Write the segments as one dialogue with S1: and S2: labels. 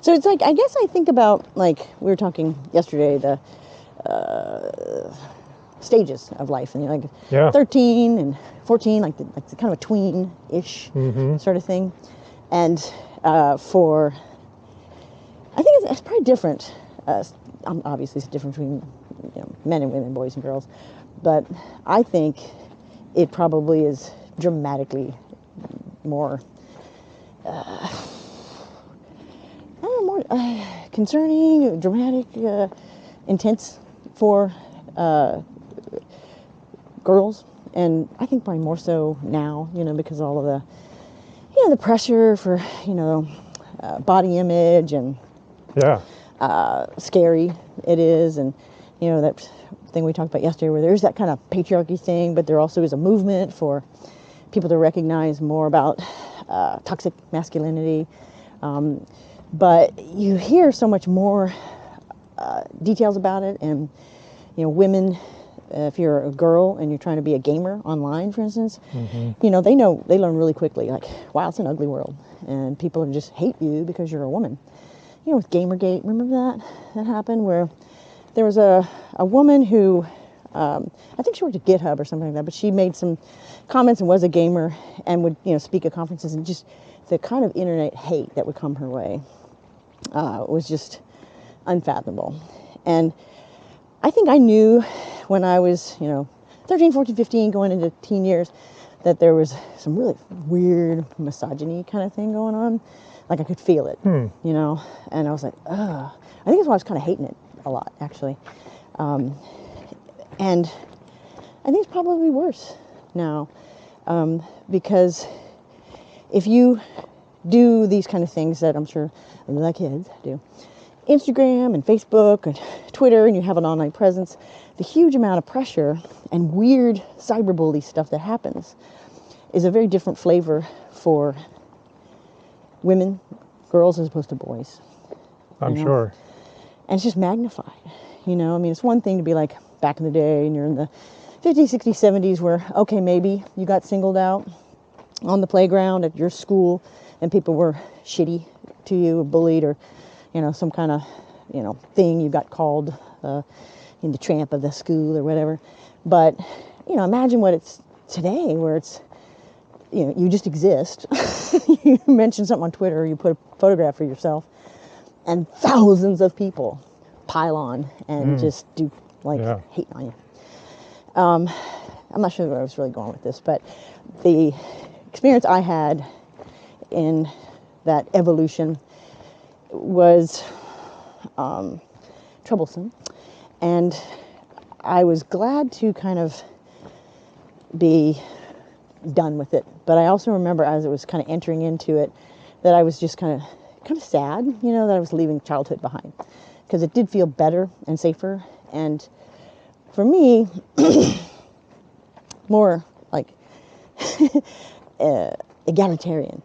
S1: So it's like, I guess I think about, like, we were talking yesterday, the stages of life, and like 13 and 14, like the kind of a tween-ish sort of thing. And I think it's probably different. Obviously, it's different between men and women, boys and girls, but I think it probably is dramatically more concerning, dramatic, intense for girls, and I think probably more so now, because all of the pressure for body image and scary it is, and that thing we talked about yesterday where there's that kind of patriarchy thing, but there also is a movement for people to recognize more about toxic masculinity. But you hear so much more details about it, and women, if you're a girl and you're trying to be a gamer online, for instance, they learn really quickly, like, wow, it's an ugly world, and people just hate you because you're a woman. With Gamergate, remember that happened, where there was a woman who, I think she worked at GitHub or something like that, but she made some comments and was a gamer and would, speak at conferences, and just the kind of internet hate that would come her way was just unfathomable. And I think I knew when I was, 13, 14, 15, going into teen years, that there was some really weird misogyny kind of thing going on. Like, I could feel it, and I was like, ugh. I think that's why I was kind of hating it a lot, actually. And I think it's probably worse now, because if you do these kind of things that I'm sure the kids do, Instagram and Facebook and Twitter, and you have an online presence, the huge amount of pressure and weird cyberbully stuff that happens is a very different flavor for women, girls, as opposed to boys.
S2: I'm sure.
S1: And it's just magnified. It's one thing to be like back in the day and you're in the 50s, 60s, 70s where, okay, maybe you got singled out on the playground at your school and people were shitty to you or bullied, or, some kind of, thing you got called in the tramp of the school or whatever. But, imagine what it's today, where it's, you just exist. You mention something on Twitter, or you put a photograph of yourself, and thousands of people pile on and just do, hate on you. I'm not sure where I was really going with this, but the experience I had in that evolution was troublesome, and I was glad to kind of be done with it. But I also remember, as it was kind of entering into it, that I was just kind of sad, that I was leaving childhood behind, because it did feel better and safer, and for me, more like egalitarian,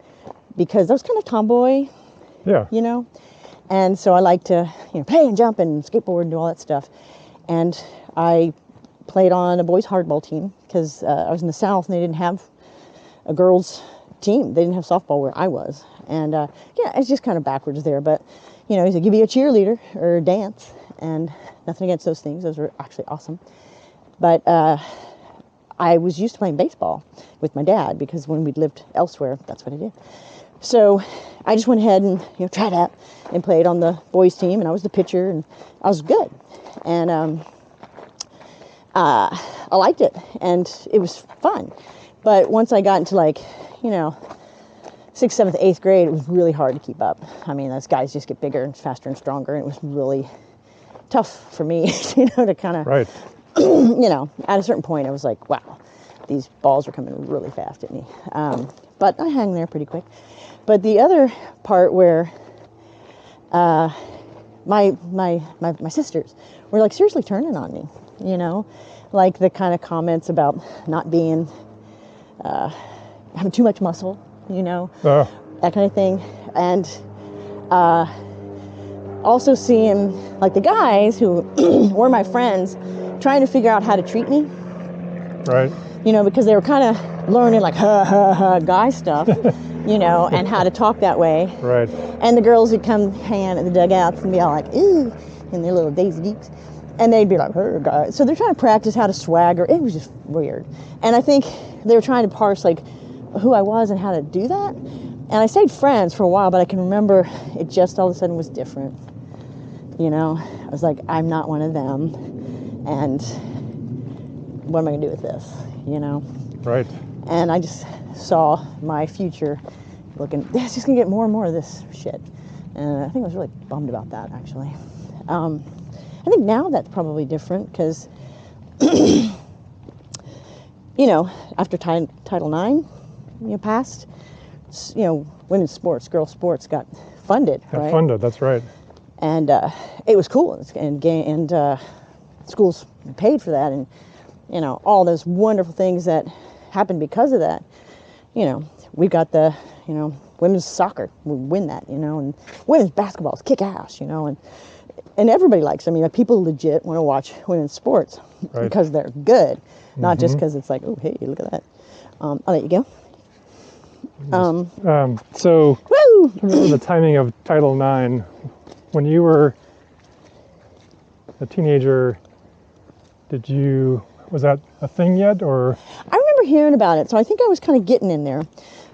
S1: because I was kind of tomboy, and so I like to play and jump and skateboard and do all that stuff. And I played on a boys hardball team because I was in the South and they didn't have a girls team. They didn't have softball where I was. And it's just kind of backwards there. But, he said, give me a cheerleader or dance. And nothing against those things. Those were actually awesome. But I was used to playing baseball with my dad because when we'd lived elsewhere, that's what I did. So I just went ahead and tried out and played on the boys team, and I was the pitcher, and I was good. And I liked it, and it was fun. But once I got into 6th, 7th, 8th grade, it was really hard to keep up. I mean, those guys just get bigger and faster and stronger, and it was really tough for me, to kind of,
S2: right.
S1: At a certain point, I was like, wow, these balls are coming really fast at me. But I hang there pretty quick. But the other part where my sisters were seriously turning on me, like the kind of comments about not being, having too much muscle, that kind of thing. And also seeing the guys who were my friends trying to figure out how to treat me.
S2: Right.
S1: Because they were kind of learning guy stuff. you know, and how to talk that way.
S2: Right.
S1: And the girls would come hang in the dugouts and be all like, ooh, in their little Daisy Dukes. And they'd be like, hey, guys. So they're trying to practice how to swagger. It was just weird. And I think they were trying to parse, like, who I was and how to do that. And I stayed friends for a while, but I can remember it just all of a sudden was different. You know, I was like, I'm not one of them. And what am I going to do with this, you know?
S2: Right.
S1: And I just saw my future looking, it's just going to get more and more of this shit. And I think I was really bummed about that, actually. I think now that's probably different because, you know, after Title IX, you know, passed, you know, women's sports, girls' sports got funded, right?
S2: Funded, that's right.
S1: And it was cool, and schools paid for that, and, you know, all those wonderful things that happened because of that. You know, we got the, you know, women's soccer, we win that, you know, and women's basketball is kick ass, you know, and everybody likes, I mean, like, people legit want to watch women's sports because they're good, not just because it's like, oh, hey, look at that. I'll let you go.
S2: So,
S1: Woo!
S2: remember the timing of Title IX, when you were a teenager, was that a thing yet, or?
S1: I remember hearing about it, so I think I was kind of getting in there.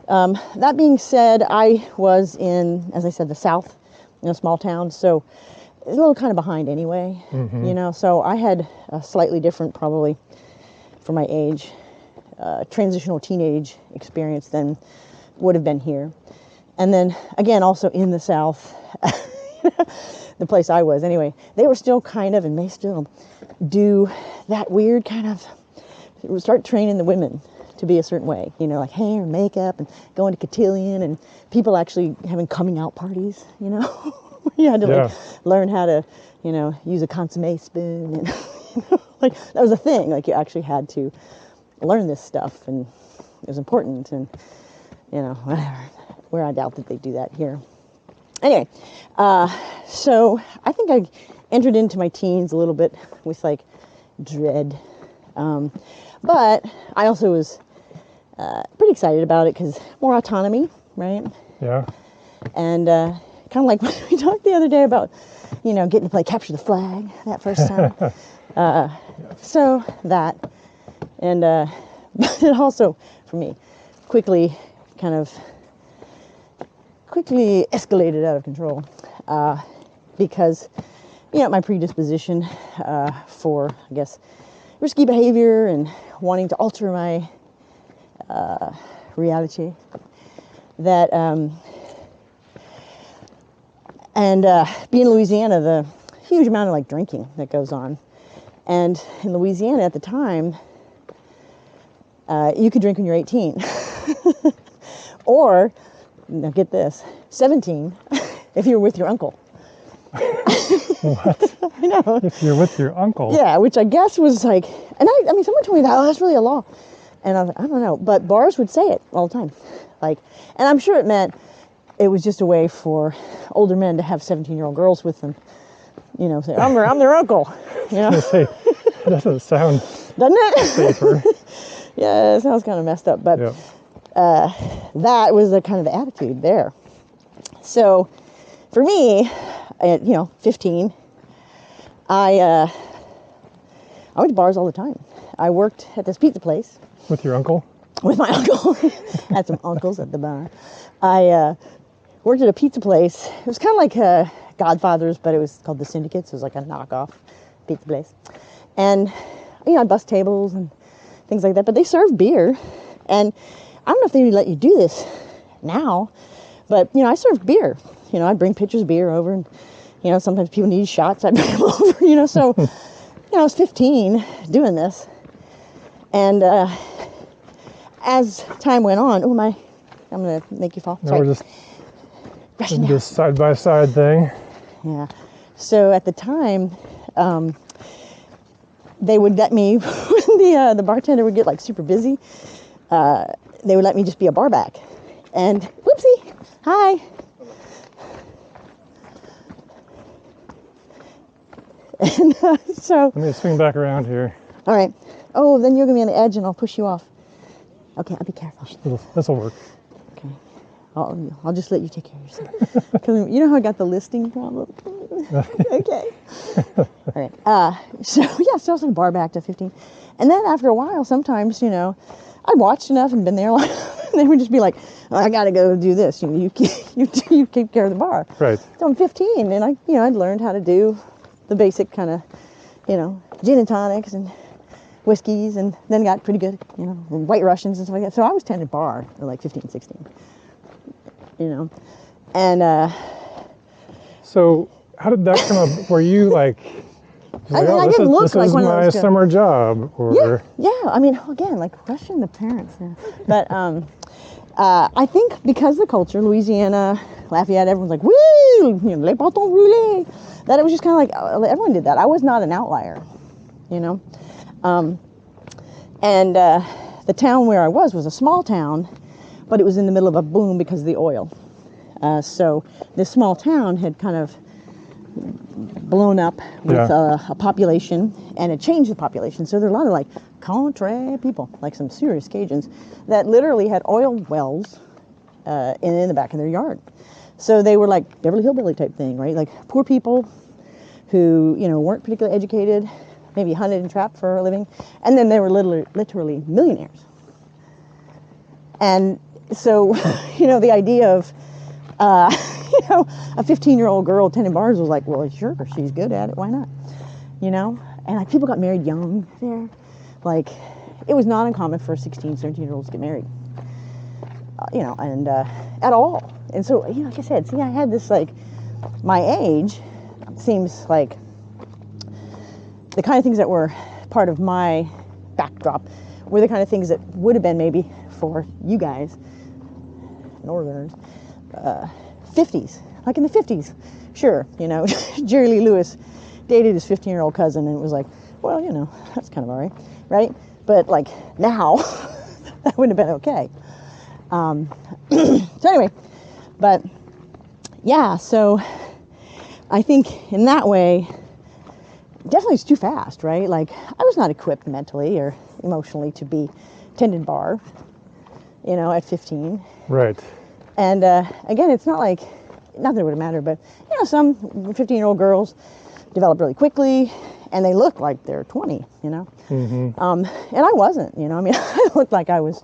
S1: That being said, I was in, as I said, the South, in a small town, so it's a little kind of behind anyway, you know, so I had a slightly different, probably, for my age, transitional teenage experience than would have been here. And then, again, also in the South, the place I was, anyway, they were still kind of, and may still, do that weird kind of, start training the women to be a certain way, you know, like hair and makeup and going to cotillion and people actually having coming out parties, you know. You had to like learn how to, you know, use a consomme spoon and you know, like that was a thing. Like you actually had to learn this stuff and it was important and, you know, whatever. Where I doubt that they do that here. Anyway, so I think I entered into my teens a little bit with like dread. But I also was pretty excited about it because more autonomy, right?
S2: Yeah.
S1: And kind of like when we talked the other day about, you know, getting to play capture the flag that first time. So that, and but it also, for me, quickly escalated out of control because, you know, my predisposition for, I guess, risky behavior and wanting to alter my reality that and being in Louisiana, the huge amount of like drinking that goes on, and in Louisiana at the time you could drink when you're 18 or, now get this, 17 if you're with your uncle.
S2: What?
S1: I know.
S2: If you're with your uncle?
S1: Yeah, which I guess was like, and I mean, someone told me that, oh, that's really a law. And I was like, I don't know. But bars would say it all the time. Like, and I'm sure it meant it was just a way for older men to have 17-year-old girls with them. You know, say, I'm their uncle. You know?
S2: Say, that doesn't sound
S1: Doesn't it?
S2: safer.
S1: Yeah, it sounds kind of messed up. But that was the kind of the attitude there. So for me, at, you know, 15, I went to bars all the time. I worked at this pizza place.
S2: With your uncle?
S1: With my uncle. Had some uncles at the bar. I worked at a pizza place. It was kind of like Godfather's, but it was called the Syndicate, so it was like a knockoff pizza place. And, you know, I bust tables and things like that, but they served beer. And I don't know if they would let you do this now, but, you know, I served beer. You know, I'd bring pitchers of beer over and, you know, sometimes people needed shots, I'd bring them over, you know, so, you know, I was 15 doing this. And as time went on, I'm going to make you fall.
S2: No,
S1: sorry.
S2: we're just this side-by-side thing.
S1: Yeah. So at the time, they would let me, when the bartender would get like super busy, they would let me just be a bar back. And whoopsie, hi. And so.
S2: Let me swing back around here.
S1: All right. Oh, then you're going to be on the edge and I'll push you off. Okay, I'll be careful.
S2: This will work.
S1: Okay. I'll just let you take care of yourself. Because you know how I got the listing problem? Okay. All right. So I was in a bar back to 15. And then after a while, sometimes, I'd watched enough and been there long, and they would just be like, oh, I got to go do this. You keep care of the bar.
S2: Right.
S1: So I'm 15, and I'd learned how to do the basic kind of, gin and tonics and whiskeys, and then got pretty good, White Russians and stuff like that. So I was tending bar at like 15, 16, and
S2: So how did that come up? Were you like,
S1: I didn't look
S2: this
S1: like
S2: is
S1: one of
S2: my
S1: those guys.
S2: summer job, or
S1: yeah. I mean, again, like question the parents now. But I think because the culture, Louisiana, Lafayette, everyone's like, woo, les bâtons roulés. That it was just kind of like everyone did that. I was not an outlier, and the town where I was a small town, but it was in the middle of a boom because of the oil. So this small town had kind of blown up with a population, and it changed the population. So there are a lot of like country people, like some serious Cajuns, that literally had oil wells in the back of their yard. So they were like Beverly Hillbilly type thing, right? Like poor people who, weren't particularly educated, maybe hunted and trapped for a living, and then they were literally millionaires. And so, the idea of a 15-year-old girl tending bars was like, well, sure, she's good at it. Why not? And like people got married young there. Like it was not uncommon for 16, 17-year-olds to get married, and at all. And so, like I said, I had this like, my age seems like the kind of things that were part of my backdrop were the kind of things that would have been maybe for you guys, Northerners, 50s, like in the 50s. Sure, Jerry Lee Lewis dated his 15-year-old cousin, and it was like, well, that's kind of all right? But like now, that wouldn't have been okay. So anyway, but yeah, so I think in that way, definitely it's too fast, right? Like I was not equipped mentally or emotionally to be tending bar, at 15.
S2: right?
S1: And again, it's not like, not that it would have mattered, but some 15-year-old girls develop really quickly, and they look like they're 20,
S2: Mm-hmm.
S1: And I wasn't, I looked like I was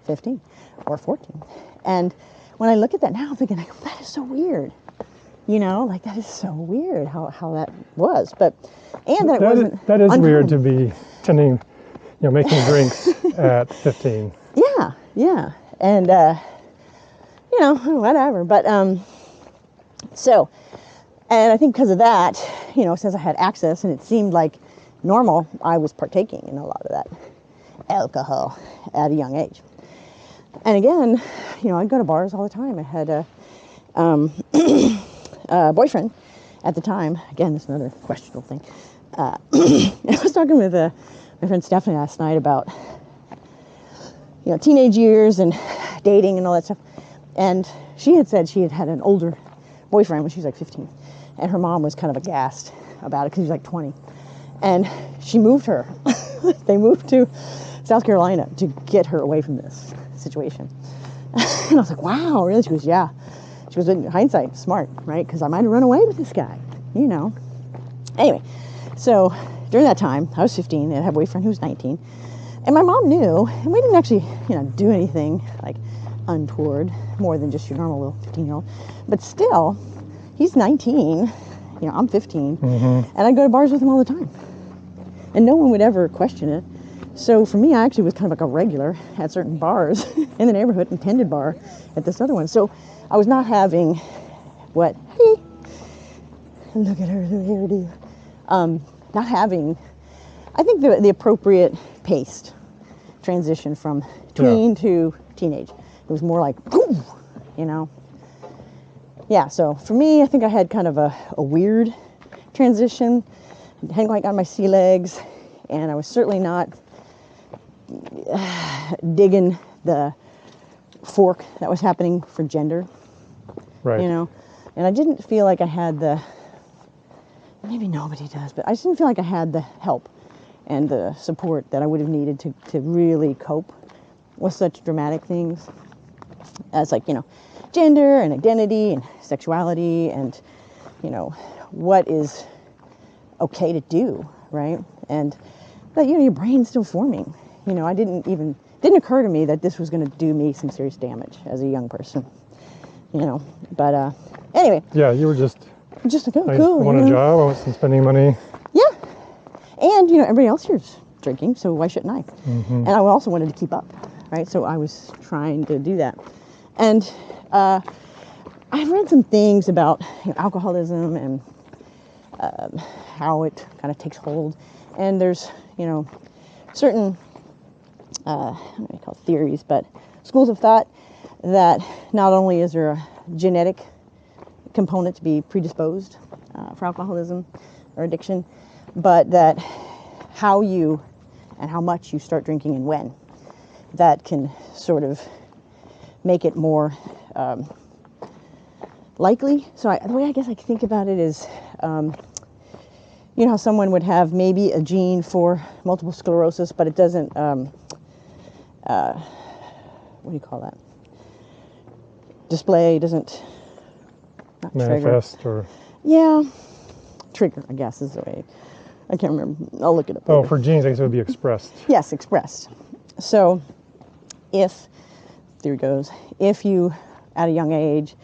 S1: 15 or 14. And when I look at that now, I'm thinking, that is so weird, like that is so weird how that was. But and that it wasn't.
S2: That is
S1: uncommon.
S2: weird to be tending, making drinks at 15.
S1: Yeah, and whatever. But so, and I think because of that, since I had access and it seemed like normal, I was partaking in a lot of that alcohol at a young age. And again, I'd go to bars all the time. I had a boyfriend at the time. Again, this is another questionable thing. I was talking with my friend Stephanie last night about, teenage years and dating and all that stuff. And she had said she had had an older boyfriend when she was like 15. And her mom was kind of aghast about it because he was like 20. And she moved her. They moved to South Carolina to get her away from this situation. And I was like, wow, really? She goes, yeah. She goes, in hindsight, smart, right? Because I might have run away with this guy, Anyway, so during that time, I was 15 and I had a boyfriend who was 19. And my mom knew, and we didn't actually, do anything like untoward, more than just your normal little 15-year-old. But still, he's 19, I'm 15,
S2: Mm-hmm.
S1: and I go to bars with him all the time. And no one would ever question it. So for me, I actually was kind of like a regular at certain bars in the neighborhood and tended bar at this other one. So I was not having what, hey, look at her hairdo. Not having, I think the appropriate paced transition from tween to teenage. It was more like, Yeah, so for me, I think I had kind of a weird transition. I hadn't quite got my sea legs, and I was certainly not digging the fork that was happening for gender.
S2: Right.
S1: And I didn't feel like I had maybe nobody does, but I just didn't feel like I had the help and the support that I would have needed to really cope with such dramatic things as like, gender and identity and sexuality and, you know, what is okay to do, right? But, you know, your brain's still forming. You know, didn't occur to me that this was going to do me some serious damage as a young person, you know. But anyway.
S2: Yeah, you were just
S1: like, oh,
S2: I
S1: cool.
S2: want a job, I want some spending money.
S1: Yeah. And, you know, everybody else here's drinking, so why shouldn't I? And I also wanted to keep up, right? So I was trying to do that. And I've read some things about, you know, alcoholism and how it kind of takes hold. And there's, you know, certain, I don't know what you call it, theories, but schools of thought that not only is there a genetic component to be predisposed for alcoholism or addiction, but that how you and how much you start drinking and when, that can sort of make it more likely. So the way I guess I think about it is, you know how someone would have maybe a gene for multiple sclerosis, but it doesn't, what do you call that? Display, doesn't, not
S2: manifest
S1: trigger.
S2: or...
S1: Yeah, trigger, I guess is the way. I can't remember. I'll look it up
S2: Oh,
S1: later.
S2: for genes, I guess it would be expressed.
S1: Yes, expressed. So if, theory goes, if you, at a young age,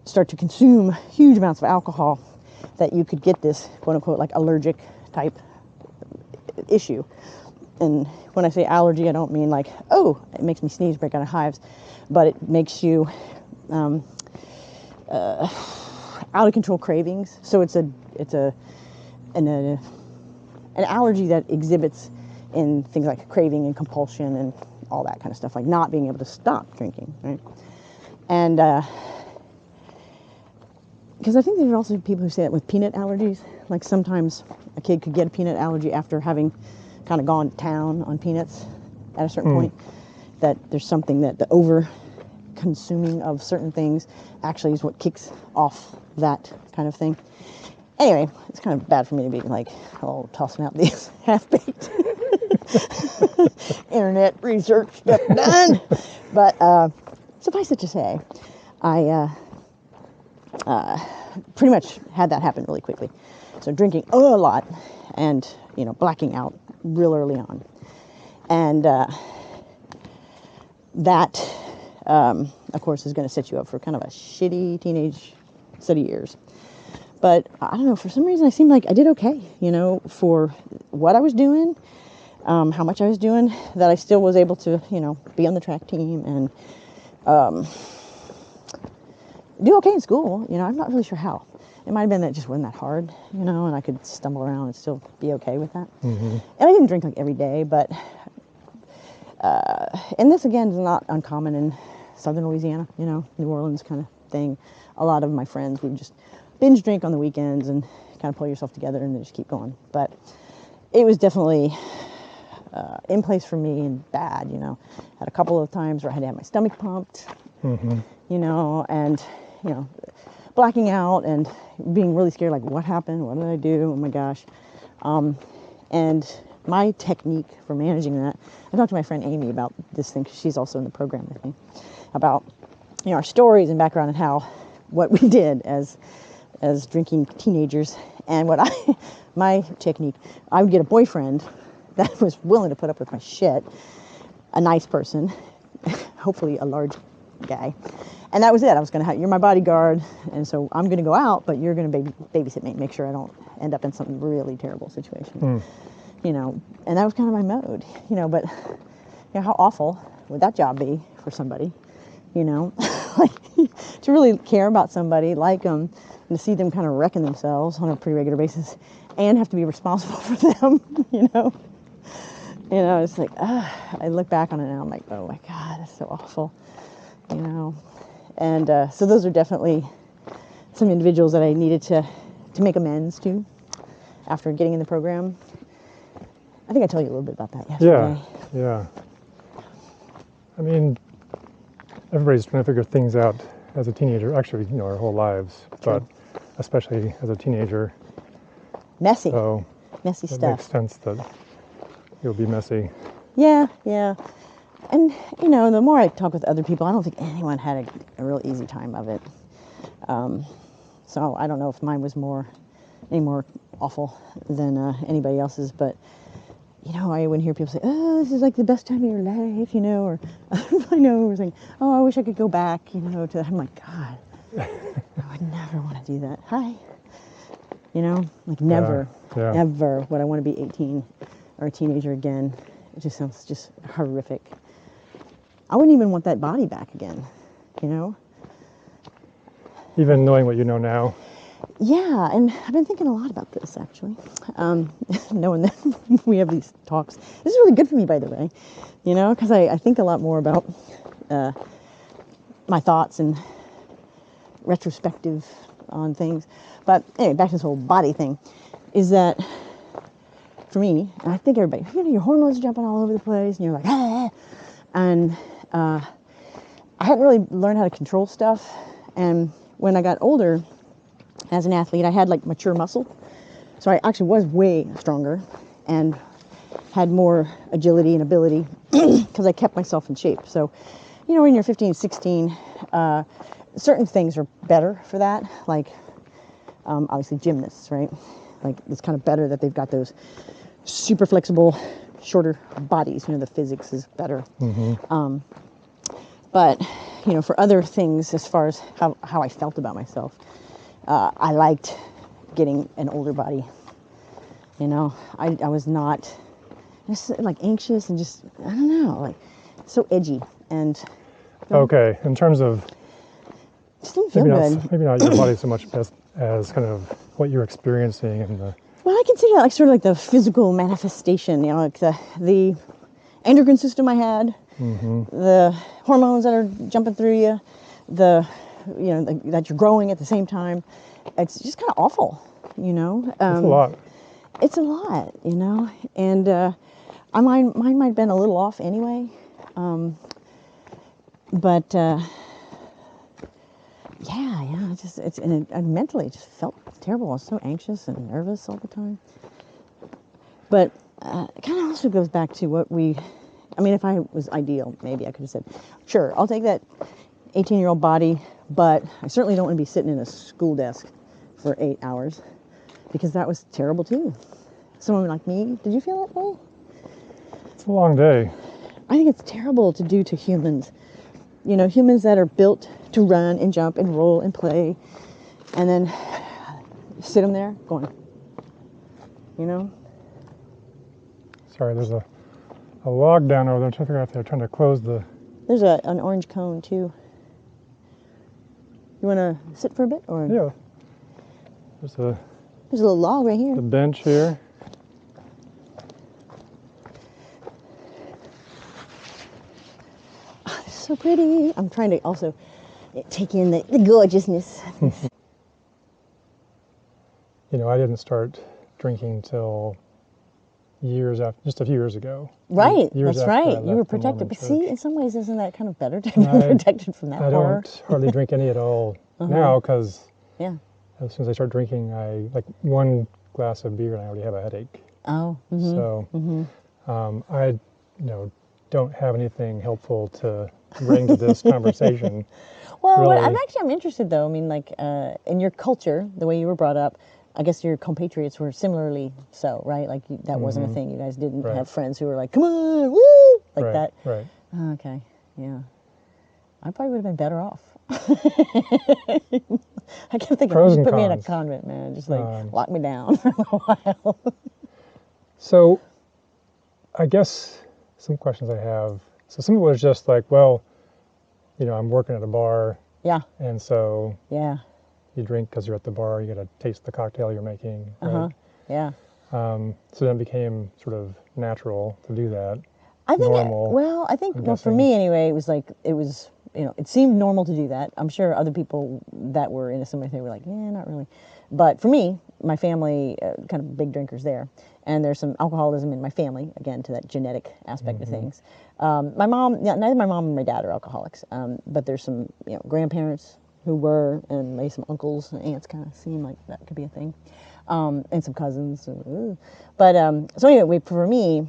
S1: start to consume huge amounts of alcohol, that you could get this, quote unquote, like allergic type issue. And when I say allergy, I don't mean like, oh, it makes me sneeze, break out of hives, but it makes you out of control cravings. So it's an allergy that exhibits in things like craving and compulsion and all that kind of stuff, like not being able to stop drinking, right? And because I think there are also people who say that with peanut allergies. Like sometimes a kid could get a peanut allergy after having kind of gone to town on peanuts at a certain point. That there's something that the over consuming of certain things actually is what kicks off that kind of thing. Anyway, it's kind of bad for me to be like, oh, tossing out these half-baked internet research stuff done. But suffice it to say, I pretty much had that happen really quickly. So drinking a lot and, you know, blacking out real early on. And that, of course, is going to set you up for kind of a shitty teenage set of years. But I don't know, for some reason I seemed like I did okay, you know, for what I was doing, how much I was doing, that I still was able to, you know, be on the track team and do okay in school. You know, I'm not really sure how. It might have been that it just wasn't that hard, you know, and I could stumble around and still be okay with that. And I didn't drink like every day, but, and this again is not uncommon in southern Louisiana, you know, New Orleans kind of thing. A lot of my friends would just binge drink on the weekends and kind of pull yourself together and then just keep going. But it was definitely in place for me and bad, you know. Had a couple of times where I had to have my stomach pumped, you know, and, you know, blacking out and being really scared, like, what happened? What did I do? Oh my gosh. And my technique for managing that, I talked to my friend Amy about this thing, because she's also in the program with me, about, you know, our stories and background and how, what we did as drinking teenagers. And my technique, I would get a boyfriend that was willing to put up with my shit, a nice person, hopefully a large guy. And that was it. I was going to have, you're my bodyguard, and so I'm going to go out, but you're going to babysit me, make sure I don't end up in some really terrible situation. You know, and that was kind of my mode, you know, but, you know, how awful would that job be for somebody, you know? Like, to really care about somebody, like them, and to see them kind of wrecking themselves on a pretty regular basis, and have to be responsible for them, you know? You know, it's like, I look back on it now, I'm like, oh my God, that's so awful, you know? And so those are definitely some individuals that I needed to make amends to after getting in the program. I think I told you a little bit about that yesterday.
S2: Yeah. I mean, everybody's trying to figure things out as a teenager, actually, you know, our whole lives,
S1: True.
S2: but especially as a teenager.
S1: Messy.
S2: So
S1: Messy
S2: it
S1: stuff.
S2: makes sense that it'll be messy.
S1: Yeah. And, you know, the more I talk with other people, I don't think anyone had a real easy time of it. So I don't know if mine was any more awful than anybody else's, but, you know, I would hear people say, oh, this is like the best time of your life, you know, or I know, or saying, oh, I wish I could go back, you know, I'm like, God, I would never want to do that. Hi. You know, like never, never would I want to be 18 or a teenager again. It just sounds just horrific. I wouldn't even want that body back again, you know?
S2: Even knowing what you know now.
S1: Yeah, and I've been thinking a lot about this, actually. Knowing that we have these talks. This is really good for me, by the way, you know, because I think a lot more about my thoughts and retrospective on things. But anyway, back to this whole body thing, is that for me, and I think everybody, you know, your hormones are jumping all over the place, and you're like, ah, and I hadn't really learned how to control stuff. And when I got older, as an athlete, I had like mature muscle. So I actually was way stronger and had more agility and ability because I kept myself in shape. So, you know, when you're 15, 16, certain things are better for that. Like, obviously gymnasts, right? Like, it's kind of better that they've got those super flexible, shorter bodies. You know, the physics is better. Mm-hmm. But, you know, for other things, as far as how I felt about myself, I liked getting an older body. You know, I was not just like anxious and just, I don't know, like so edgy and.
S2: Okay, in terms of.
S1: Just didn't feel good.
S2: Maybe not your body so much as kind of what you're experiencing and the.
S1: Well, I consider that like sort of like the physical manifestation, you know, like the endocrine system I had, mm-hmm. the hormones that are jumping through you, you know, that you're growing at the same time. It's just kind of awful, you know.
S2: It's a lot.
S1: It's a lot, you know, and mine might have been a little off anyway, but yeah, and mentally it just felt terrible. I was so anxious and nervous all the time. But it kind of also goes back to if I was ideal, maybe I could have said, sure, I'll take that 18-year-old body, but I certainly don't want to be sitting in a school desk for 8 hours, because that was terrible too. Someone like me, did you feel that way?
S2: It's a long day.
S1: I think it's terrible to do to humans. You know, humans that are built to run and jump and roll and play, and then sit them there going, you know?
S2: Sorry, there's a log down over there. I'm trying to figure out if they're trying to close the...
S1: There's an orange cone too. You want to sit for a bit? Or?
S2: Yeah. There's a
S1: little log right here.
S2: The bench here.
S1: Oh, it's so pretty. I'm trying to also take in the gorgeousness.
S2: You know, I didn't start drinking till just a few years ago.
S1: Right, that's right. You were protected. But see, in some ways, isn't that kind of better to be protected from that horror?
S2: I don't hardly drink any at all now, because
S1: as
S2: soon as I start drinking, like one glass of beer and I already have a headache.
S1: Oh. Mm-hmm.
S2: So I don't have anything helpful to bring to this conversation.
S1: Well,
S2: really.
S1: I'm interested though. I mean, like in your culture, the way you were brought up, I guess your compatriots were similarly so, right? Like that wasn't a thing. You guys didn't have friends who were like, "Come on, woo!" like that.
S2: Right.
S1: Oh, okay. Yeah. I probably would have been better off. I kept thinking, just put me in a convent, man. Just like lock me down for a while.
S2: So, I guess some questions I have. So some of it was just like, well, you know, I'm working at a bar.
S1: Yeah.
S2: And so.
S1: Yeah.
S2: You drink because you're at the bar. You got to taste the cocktail you're making. Right?
S1: Yeah.
S2: So then it became sort of natural to do that.
S1: I think.
S2: Normal.
S1: I think for me anyway, it seemed normal to do that. I'm sure other people that were in a similar thing were like, yeah, not really. But for me, my family, kind of big drinkers there, and there's some alcoholism in my family, again, to that genetic aspect of things. My mom, neither my mom nor my dad are alcoholics, but there's some grandparents who were, and maybe some uncles and aunts kind of seem like that could be a thing, and some cousins. But so anyway, for me,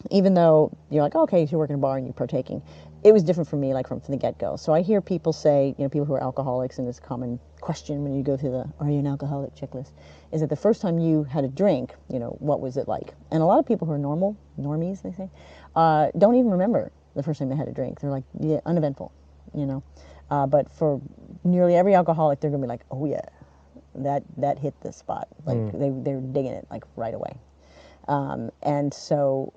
S1: even though you're like, okay, you work in a bar and you're partaking, it was different for me, like from the get-go. So I hear people say, people who are alcoholics, and it's a common question when you go through the "Are you an alcoholic?" checklist, is that the first time you had a drink, what was it like? And a lot of people who are normies, they say, don't even remember the first time they had a drink. They're like, yeah, uneventful, But for nearly every alcoholic, they're gonna be like, oh yeah, that hit the spot. Like they're digging it like right away. And so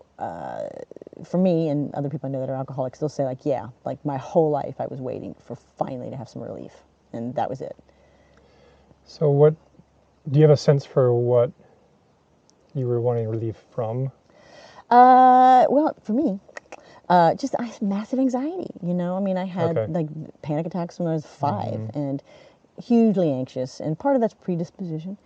S1: for me and other people I know that are alcoholics, they'll say like, yeah, like my whole life I was waiting for finally to have some relief, and that was it.
S2: So do you have a sense for what you were wanting relief from?
S1: Well, for me, just I had massive anxiety, I had like panic attacks when I was 5 and hugely anxious, and part of that's predisposition,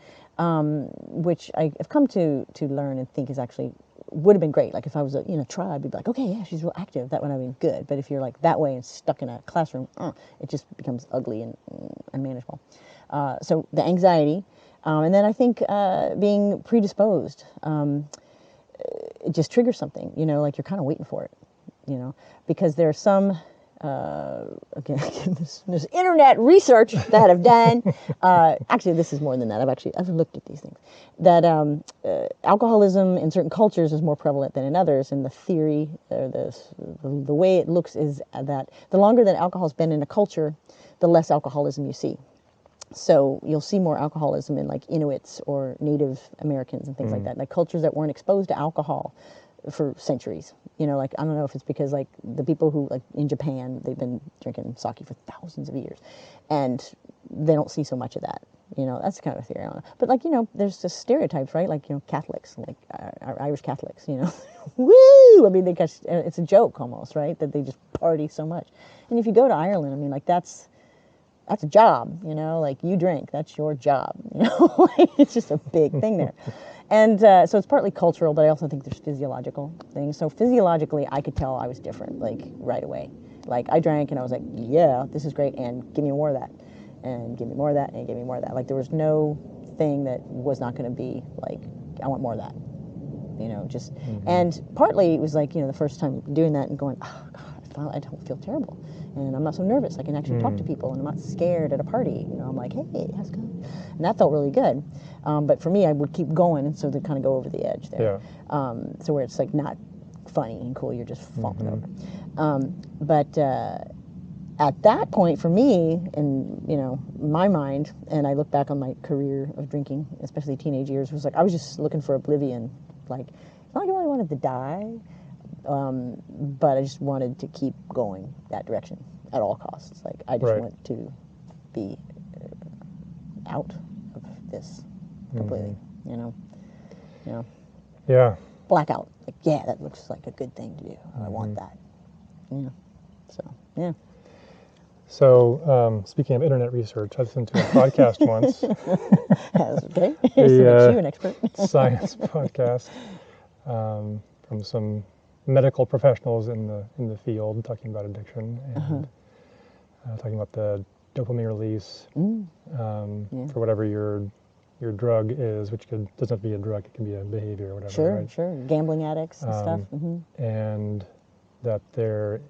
S1: which I've come to learn and think is actually would have been great. Like if I was in a tribe, you'd be like, okay, yeah, she's real active. That would have been good. But if you're like that way and stuck in a classroom, it just becomes ugly and unmanageable. So the anxiety, and then I think being predisposed, it just triggers something. Like you're kind of waiting for it. Because there's some. Again, there's internet research that I've done. Actually, this is more than that. I've looked at these things. That alcoholism in certain cultures is more prevalent than in others, and the theory, or the way it looks, is that the longer that alcohol's been in a culture, the less alcoholism you see. So you'll see more alcoholism in like Inuits or Native Americans and things like that, like cultures that weren't exposed to alcohol for centuries. Like I don't know if it's because like the people who like in Japan, they've been drinking sake for thousands of years, and they don't see so much of that. That's kind of a theory. I don't know. But like there's just stereotypes, right? Like Catholics, like Irish Catholics. Woo! I mean, it's a joke almost, right? That they just party so much. And if you go to Ireland, I mean, like that's a job. Like you drink, that's your job. It's just a big thing there. And so it's partly cultural, but I also think there's physiological things. So physiologically, I could tell I was different, like right away. Like I drank and I was like, yeah, this is great, and give me more of that, and give me more of that, and give me more of that. Like there was no thing that was not going to be like, I want more of that. And partly it was like, the first time doing that and going, oh God, I don't feel terrible. And I'm not so nervous. I can actually talk to people, and I'm not scared at a party. I'm like, hey, how's it going? And that felt really good. But for me, I would keep going, and so to kind of go over the edge there. Yeah. So where it's like not funny and cool, you're just falling over. But at that point, for me, in my mind, and I look back on my career of drinking, especially teenage years, was like I was just looking for oblivion. Like, it's not like I really wanted to die. But I just wanted to keep going that direction at all costs. Like I just want to be out of this completely.
S2: Yeah.
S1: Blackout. Like that looks like a good thing to do. I want that. Yeah. So yeah.
S2: So speaking of internet research, I listened to a podcast once.
S1: Okay. So makes you an expert.
S2: Science podcast from some medical professionals in the field talking about addiction and talking about the dopamine release for whatever your drug is, which doesn't have to be a drug; it can be a behavior or whatever.
S1: Sure,
S2: right?
S1: Sure. Gambling addicts and stuff.
S2: And that there's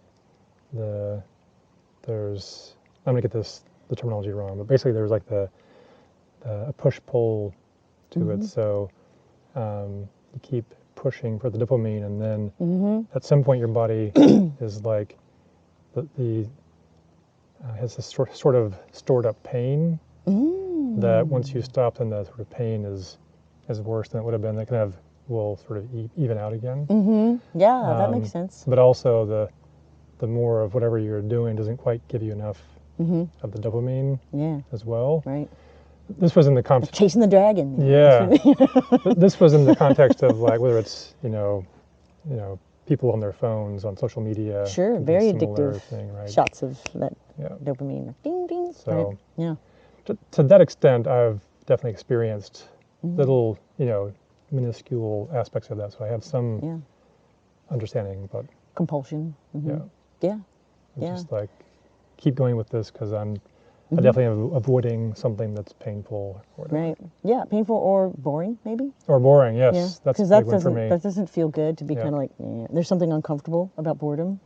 S2: I'm gonna get the terminology wrong, but basically there's like a push-pull to it. So you keep pushing for the dopamine, and then at some point your body is like has this sort of stored up pain that once you stop, then the sort of pain is worse than it would have been. That kind of will sort of even out again.
S1: Yeah, that makes sense.
S2: But also the more of whatever you're doing doesn't quite give you enough of the dopamine as well.
S1: Right.
S2: This was in the context
S1: chasing the dragon.
S2: Yeah. This was in the context of like whether it's people on their phones on social media.
S1: Sure, very addictive
S2: thing, right?
S1: shots of that dopamine. Ding ding.
S2: So
S1: right. Yeah.
S2: To that extent, I've definitely experienced little minuscule aspects of that. So I have some understanding, but
S1: compulsion.
S2: Yeah. Just like keep going with this because I'm but definitely avoiding something that's painful. Or whatever.
S1: Right. Yeah, painful or boring, maybe.
S2: Or boring, yes.
S1: Yeah,
S2: That's a
S1: because
S2: big one for me.
S1: that doesn't feel good to be
S2: Yeah.
S1: kind of like, there's something uncomfortable about boredom.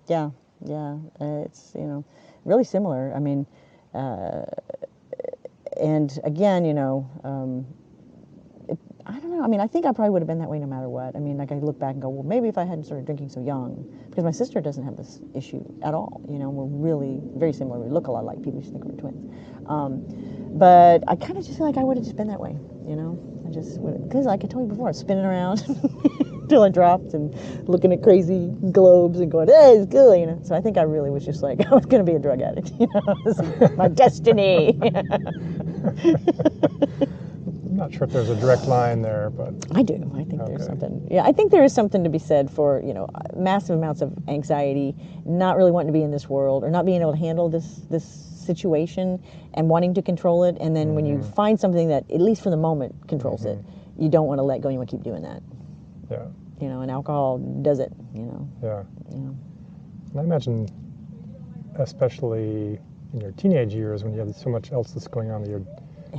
S1: Yeah, yeah. It's, really similar. I mean, and again, I don't know. I mean, I think I probably would have been that way no matter what. I mean, like I look back and go, well, maybe if I hadn't started drinking so young, because my sister doesn't have this issue at all. We're really very similar. We look a lot like people used to think we're twins. But I kind of just feel like I would have just been that way. I just because like I told you before, spinning around till I dropped and looking at crazy globes and going, hey, it's good. So I think I really was just like I was going to be a drug addict. This is my destiny.
S2: I'm not sure if there's a direct line there, but
S1: I do. I think there's something. Yeah, I think there is something to be said for massive amounts of anxiety, not really wanting to be in this world, or not being able to handle this situation, and wanting to control it. And then when you find something that, at least for the moment, controls it, you don't want to let go. You want to keep doing that.
S2: Yeah.
S1: And alcohol does it.
S2: Yeah. And I imagine, especially in your teenage years, when you have so much else that's going on that you're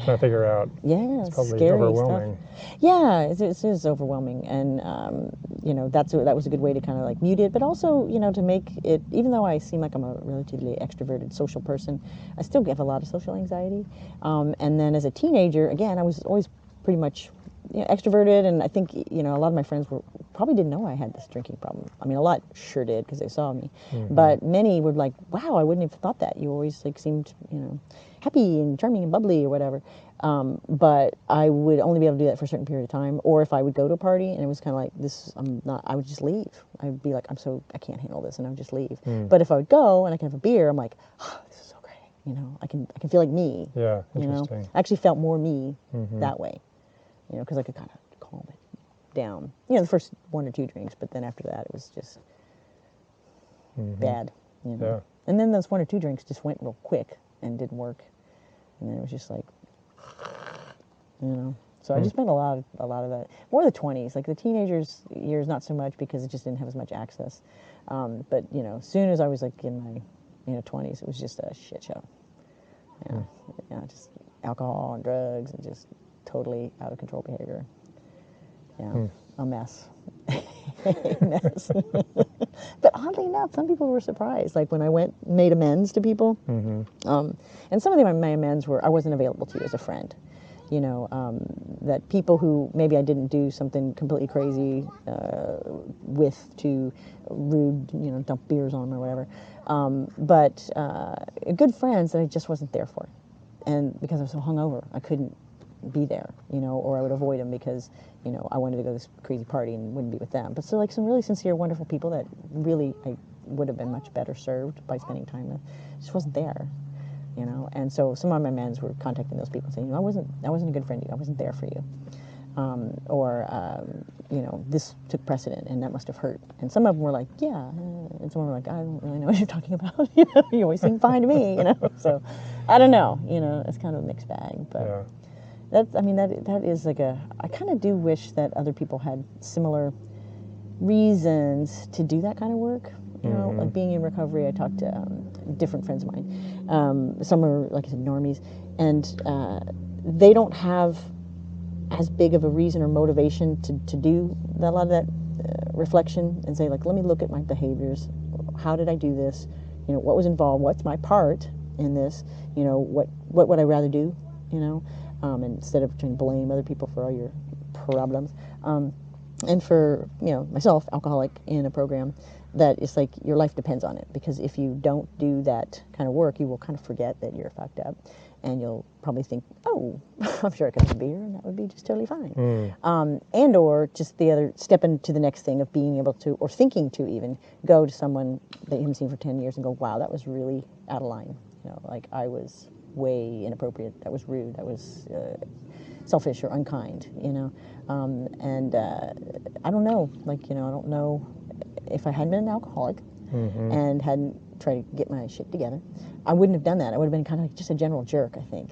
S2: trying to figure out.
S1: Yeah,
S2: it's probably
S1: scary
S2: overwhelming.
S1: Stuff. Yeah, it is overwhelming, and that was a good way to kind of like mute it, but also to make it. Even though I seem like I'm a relatively extroverted social person, I still have a lot of social anxiety. And then as a teenager, again, I was always pretty much extroverted, and I think a lot of my friends probably didn't know I had this drinking problem. I mean, a lot sure did because they saw me, but many were like, "Wow, I wouldn't have thought that. You always like seemed happy and charming and bubbly or whatever." But I would only be able to do that for a certain period of time, or if I would go to a party and it was kind of like this, I would just leave. I'd be like, I can't handle this, and I would just leave. But if I would go and I can have a beer, I'm like, oh, this is so great. I can feel like me.
S2: Yeah, interesting.
S1: I actually felt more me that way. Because I could kind of calm it down. The first one or two drinks, but then after that, it was just bad.
S2: Yeah.
S1: And then those one or two drinks just went real quick and didn't work, and then it was just like, So I just spent a lot of that. More the 20s, like the teenagers years, not so much because it just didn't have as much access. But as soon as I was like in my 20s, it was just a shit show. Just alcohol and drugs and just totally out of control behavior. A mess. A mess. But oddly enough, some people were surprised. Like when I made amends to people, and some of them my amends were I wasn't available to as a friend. That people who maybe I didn't do something completely crazy with to rude, dump beers on them or whatever. But good friends that I just wasn't there for. And because I was so hungover, I couldn't be there, or I would avoid them because, I wanted to go to this crazy party and wouldn't be with them. But so like some really sincere, wonderful people that really I would have been much better served by spending time with, just wasn't there, And so some of my amends were contacting those people saying, I wasn't a good friend to you. I wasn't there for you. This took precedent and that must have hurt. And some of them were like, yeah. And some of them were like, I don't really know what you're talking about. You always seem fine to me, So I don't know, it's kind of a mixed bag. But that is like I kind of do wish that other people had similar reasons to do that kind of work. Like being in recovery, I talked to different friends of mine. Some are, like I said, normies, and they don't have as big of a reason or motivation to do a lot of that reflection and say, like, let me look at my behaviors. How did I do this? What was involved? What's my part in this? What would I rather do? Instead of trying to blame other people for all your problems. And for, myself, alcoholic in a program, that it's like your life depends on it. Because if you don't do that kind of work, you will kind of forget that you're fucked up. And you'll probably think, oh, I'm sure I could have a beer and that would be just totally fine. And or just the other, step into the next thing of being able to, or thinking to even, go to someone that you haven't seen for 10 years and go, wow, that was really out of line. Like I was way inappropriate, that was rude, that was selfish or unkind, and I don't know, like, I don't know if I hadn't been an alcoholic and hadn't tried to get my shit together, I wouldn't have done that. I would have been kind of like just a general jerk, I think.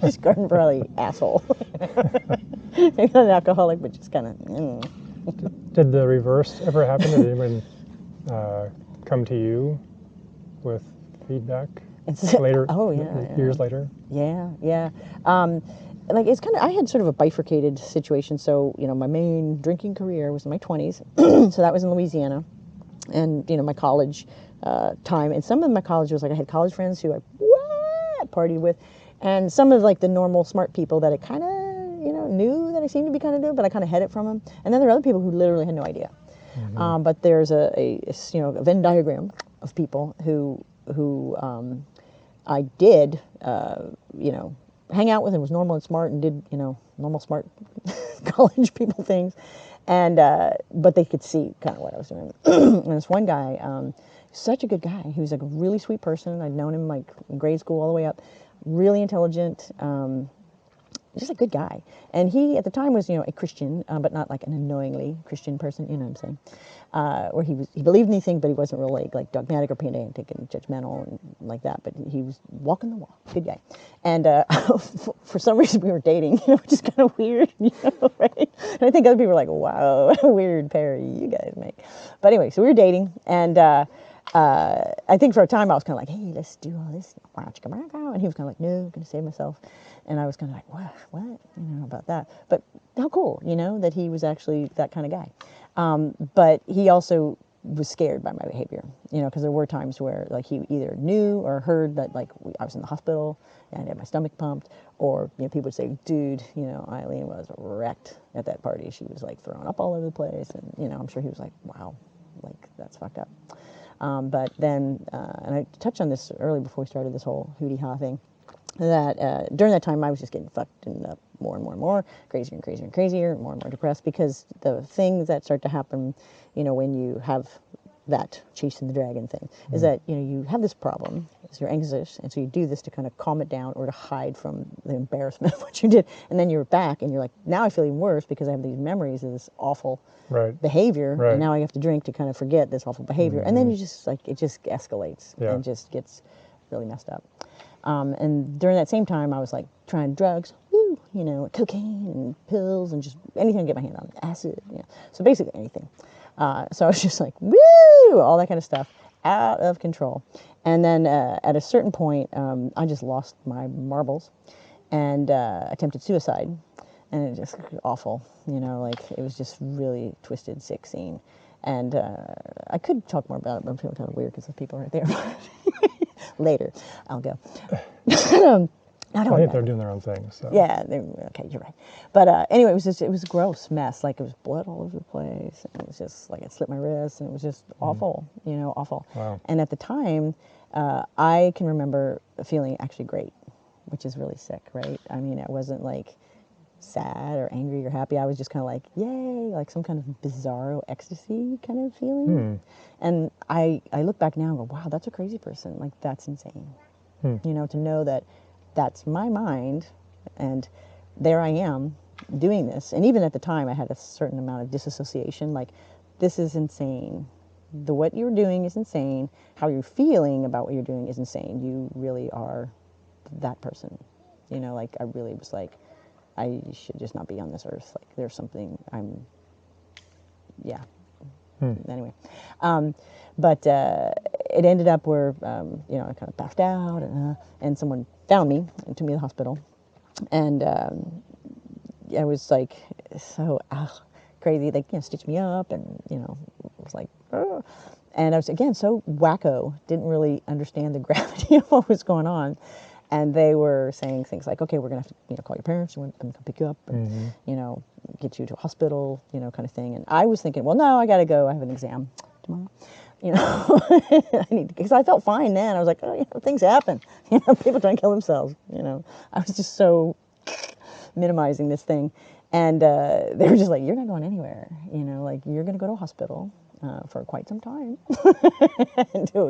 S1: Just garden probably asshole. Maybe not an alcoholic, but just kind of.
S2: Did the reverse ever happen? Did anyone come to you with feedback?
S1: It's,
S2: later,
S1: oh yeah,
S2: years later.
S1: yeah, yeah. Like it's kind of, I had sort of a bifurcated situation. So, my main drinking career was in my 20s. So that was in Louisiana. And, my college time. And some of my college was like, I had college friends who I partied with. And some of like the normal smart people that I kind of, knew that I seemed to be kind of doing, but I kind of hid it from them. And then there are other people who literally had no idea. But there's a Venn diagram of people who I did, hang out with and was normal and smart and did, normal smart college people things. And, but they could see kind of what I was doing. And this one guy, such a good guy. He was like a really sweet person. I'd known him like in grade school all the way up. Really intelligent, just a good guy. And he, at the time, was, a Christian, but not like an annoyingly Christian person, you know what I'm saying? Where he believed in anything, but he wasn't really like dogmatic or pedantic and judgmental and like that. But he was walking the walk, good guy. And for some reason we were dating, which is kind of weird, right? And I think other people were like, wow, what a weird pair you guys make. But anyway, so we were dating, and I think for a time I was kind of like, hey, let's do all this. And he was kind of like, no, I'm going to save myself. And I was kind of like, what? About that. But how cool, that he was actually that kind of guy. But he also was scared by my behavior, because there were times where like he either knew or heard that like I was in the hospital and I had my stomach pumped, or people would say, dude, Eileen was wrecked at that party. She was like throwing up all over the place. And, I'm sure he was like, wow, like that's fucked up. But then, and I touched on this early before we started this whole hootie ha thing, that during that time I was just getting fucked up more and more and more, crazier and crazier and crazier, more and more depressed, because the things that start to happen, when you have that chasing the dragon thing, is that, you have this problem, so you're anxious, and so you do this to kind of calm it down or to hide from the embarrassment of what you did, and then you're back and you're like, now I feel even worse because I have these memories of this awful behavior, and now I have to drink to kind of forget this awful behavior, and then you just like, it just escalates and just gets really messed up. And during that same time, I was like trying drugs, cocaine and pills and just anything to get my hand on, acid, so basically anything. So I was just like, woo, all that kind of stuff, out of control. And then at a certain point, I just lost my marbles and attempted suicide. And it just awful, like it was just really twisted, sick scene. And I could talk more about it, but I'm feeling kind of weird because there's people right there. Later, I'll go. I
S2: think they're doing their own thing. So.
S1: Yeah, okay, you're right. But anyway, it was a gross mess. Like it was blood all over the place. And it was just like it slit my wrist, and it was just awful, awful.
S2: Wow.
S1: And at the time, I can remember feeling actually great, which is really sick, right? I mean, it wasn't like sad or angry or happy. I was just kind of like, yay, like some kind of bizarro ecstasy kind of feeling. And I look back now and go, wow, that's a crazy person. Like that's insane. To know that that's my mind, and there I am doing this. And even at the time, I had a certain amount of disassociation. Like, this is insane. What you're doing is insane. How you're feeling about what you're doing is insane. You really are that person. Like I really was like, I should just not be on this earth. Like there's something Anyway. But it ended up where, I kind of passed out, and someone found me and took me to the hospital. And I was like, so crazy. They stitched me up, and, it was like, oh. And I was, again, so wacko, didn't really understand the gravity of what was going on. And they were saying things like, okay, we're going to have to, call your parents, and come pick you up, and, get you to a hospital, kind of thing. And I was thinking, well, no, I got to go. I have an exam tomorrow. I need to, because I felt fine then. I was like, oh, things happen. People try and kill themselves. I was just so minimizing this thing. And they were just like, you're not going anywhere. Like you're going to go to a hospital for quite some time until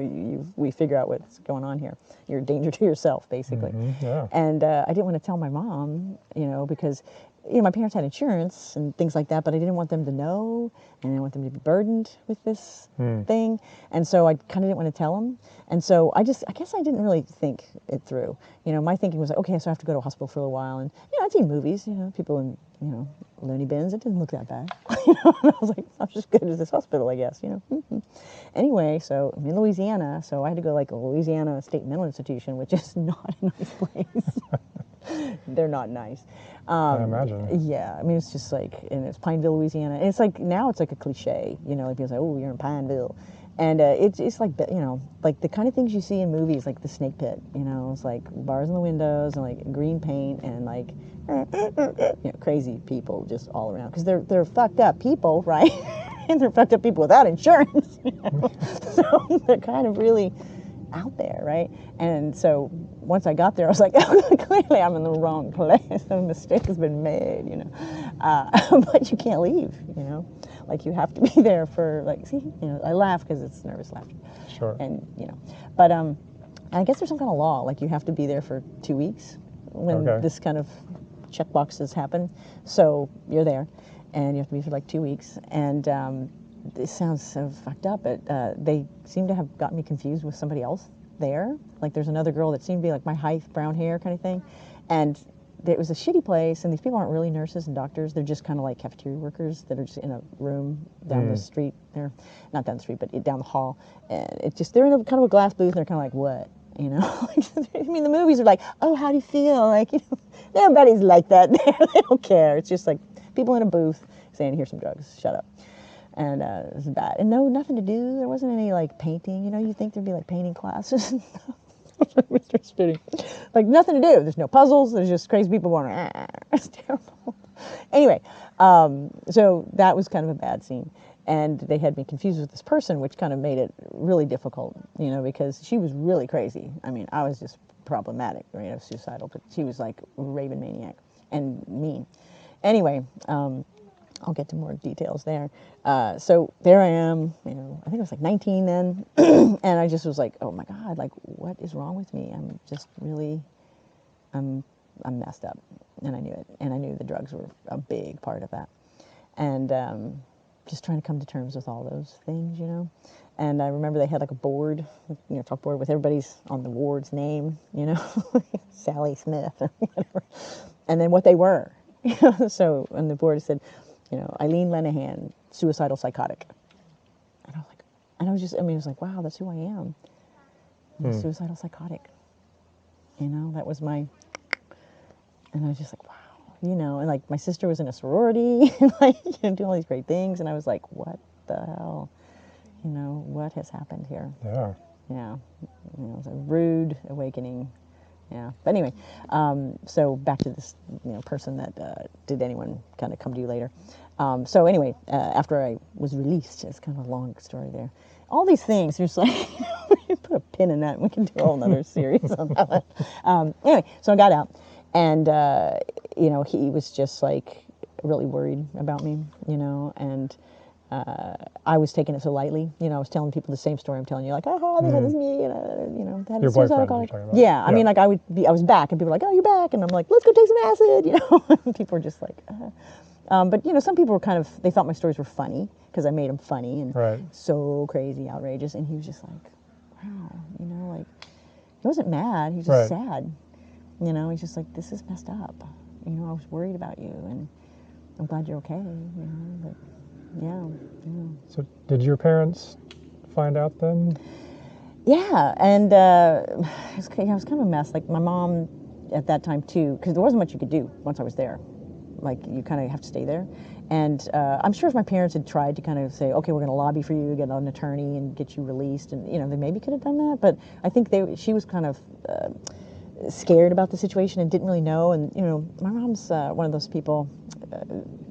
S1: we figure out what's going on here. You're a danger to yourself, basically.
S2: Yeah.
S1: And I didn't want to tell my mom, because my parents had insurance and things like that, but I didn't want them to know, and I didn't want them to be burdened with this thing. And so I kind of didn't want to tell them. And so I guess I didn't really think it through. My thinking was like, okay, so I have to go to a hospital for a little while. And, I'd seen movies, people in, loony bins. It didn't look that bad. And I was like, I'll just go to this hospital, I guess, Anyway, so I'm in Louisiana, so I had to go like a Louisiana State Mental Institution, which is not a nice place. They're not nice.
S2: I imagine.
S1: Yeah, I mean, it's just like, and it's Pineville, Louisiana. And it's like, now it's like a cliche, like people say, oh, you're in Pineville. And it's like, like the kind of things you see in movies, like the Snake Pit, it's like bars in the windows and like green paint and like, crazy people just all around. Because they're fucked up people, right? And they're fucked up people without insurance. So they're kind of really out there, right? And so once I got there, I was like, oh, clearly I'm in the wrong place. A mistake has been made, but you can't leave, like you have to be there for like, see, I laugh because it's nervous laughter.
S2: Sure.
S1: And, but I guess there's some kind of law, like you have to be there for 2 weeks when this kind of check boxes happen. So you're there and you have to be for like 2 weeks. And this sounds so fucked up, but they seem to have gotten me confused with somebody else there. Like there's another girl that seemed to be like my height, brown hair kind of thing. And it was a shitty place, and these people aren't really nurses and doctors. They're just kind of like cafeteria workers that are just in a room down the street. They're not down the street, but down the hall. And they're in a kind of a glass booth, and they're kind of like, what? I mean, the movies are like, oh, how do you feel? Like, nobody's like that there. They don't care. It's just like people in a booth saying, here's some drugs, shut up. And it was bad. And nothing to do. There wasn't any like painting. You think there'd be like painting classes. Mr. Spitting. Like nothing to do. There's no puzzles. There's just crazy people going, it's terrible. Anyway, so that was kind of a bad scene. And they had me confused with this person, which kind of made it really difficult, because she was really crazy. I mean, I was just problematic, right? I was suicidal, but she was like a raving maniac and mean. Anyway, I'll get to more details there. So there I am, I think I was like 19 then, and I just was like, oh my God, like what is wrong with me? I'm just really, I'm messed up, and I knew it, and I knew the drugs were a big part of that, and just trying to come to terms with all those things, And I remember they had like a board, chalkboard with everybody's on the ward's name, Sally Smith or whatever, and then what they were. So on the board it said, Eileen Lenahan, suicidal psychotic. And I was like, it was like, wow, that's who I am. I'm suicidal psychotic. That was my, and I was just like, wow. And like my sister was in a sorority and like, doing all these great things. And I was like, what the hell? What has happened here?
S2: Yeah.
S1: Yeah. It was a rude awakening. Yeah. But anyway, so back to this, person that, did anyone kind of come to you later? So anyway, after I was released, it's kind of a long story there. All these things, there's like, we can put a pin in that and we can do a whole other series on that one. Anyway, so I got out and, he was just like really worried about me, and I was taking it so lightly. I was telling people the same story I'm telling you, like, oh, this is me, and had
S2: Your
S1: a
S2: boyfriend
S1: suicidal
S2: you're talking about.
S1: Yeah, I mean, like I was back, and people were like, oh, you're back, and I'm like, let's go take some acid, and people were just like, but some people were kind of, they thought my stories were funny because I made them funny and so crazy, outrageous, and he was just like, wow, like he wasn't mad, he was just sad, he's just like, this is messed up, I was worried about you, and I'm glad you're okay, but. Yeah.
S2: So did your parents find out then?
S1: Yeah, and it was kind of a mess. Like my mom at that time too, because there wasn't much you could do once I was there. Like you kind of have to stay there. And I'm sure if my parents had tried to kind of say, okay, we're going to lobby for you, get an attorney and get you released, and they maybe could have done that. But I think she was kind of scared about the situation and didn't really know. And my mom's one of those people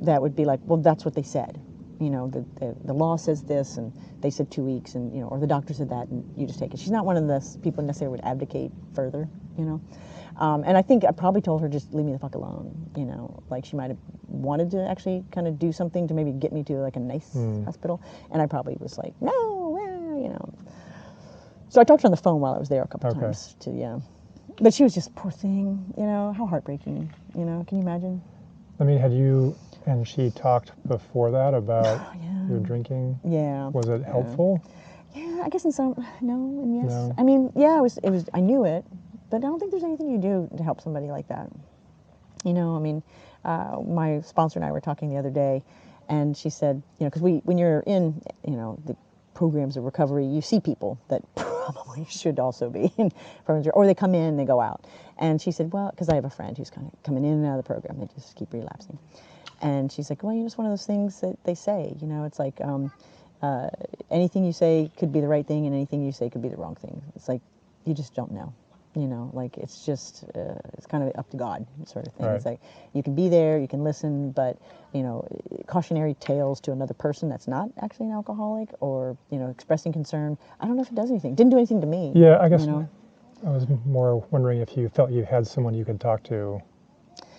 S1: that would be like, well, that's what they said. The law says this, and they said 2 weeks, and or the doctor said that, and you just take it. She's not one of those people necessarily would advocate further, and I think I probably told her just leave me the fuck alone, like she might have wanted to actually kind of do something to maybe get me to like a nice hospital, and I probably was like no, So I talked to her on the phone while I was there a couple times but she was just poor thing, how heartbreaking, can you imagine?
S2: I mean, had you and she talked before that about
S1: Yeah.
S2: your drinking?
S1: Yeah.
S2: Was it helpful?
S1: Yeah, I guess in some, no and yes.
S2: No.
S1: I mean, yeah, it was, I knew it, but I don't think there's anything you do to help somebody like that. You know, I mean, my sponsor and I were talking the other day, and she said, you know, because when you're in, you know, the programs of recovery, you see people that probably should also be in programs, or they come in, they go out. And she said, well, because I have a friend who's kind of coming in and out of the program, they just keep relapsing. And she's like, well, you know, it's one of those things that they say, you know, it's like anything you say could be the right thing, and anything you say could be the wrong thing. It's like, you just don't know. You know, like it's just, it's kind of up to God sort of thing.
S2: Right.
S1: It's like you can be there, you can listen, but, you know, cautionary tales to another person that's not actually an alcoholic, or, you know, expressing concern, I don't know if it does anything. Didn't do anything to me.
S2: Yeah, I guess
S1: you know?
S2: I was more wondering if you felt you had someone you could talk to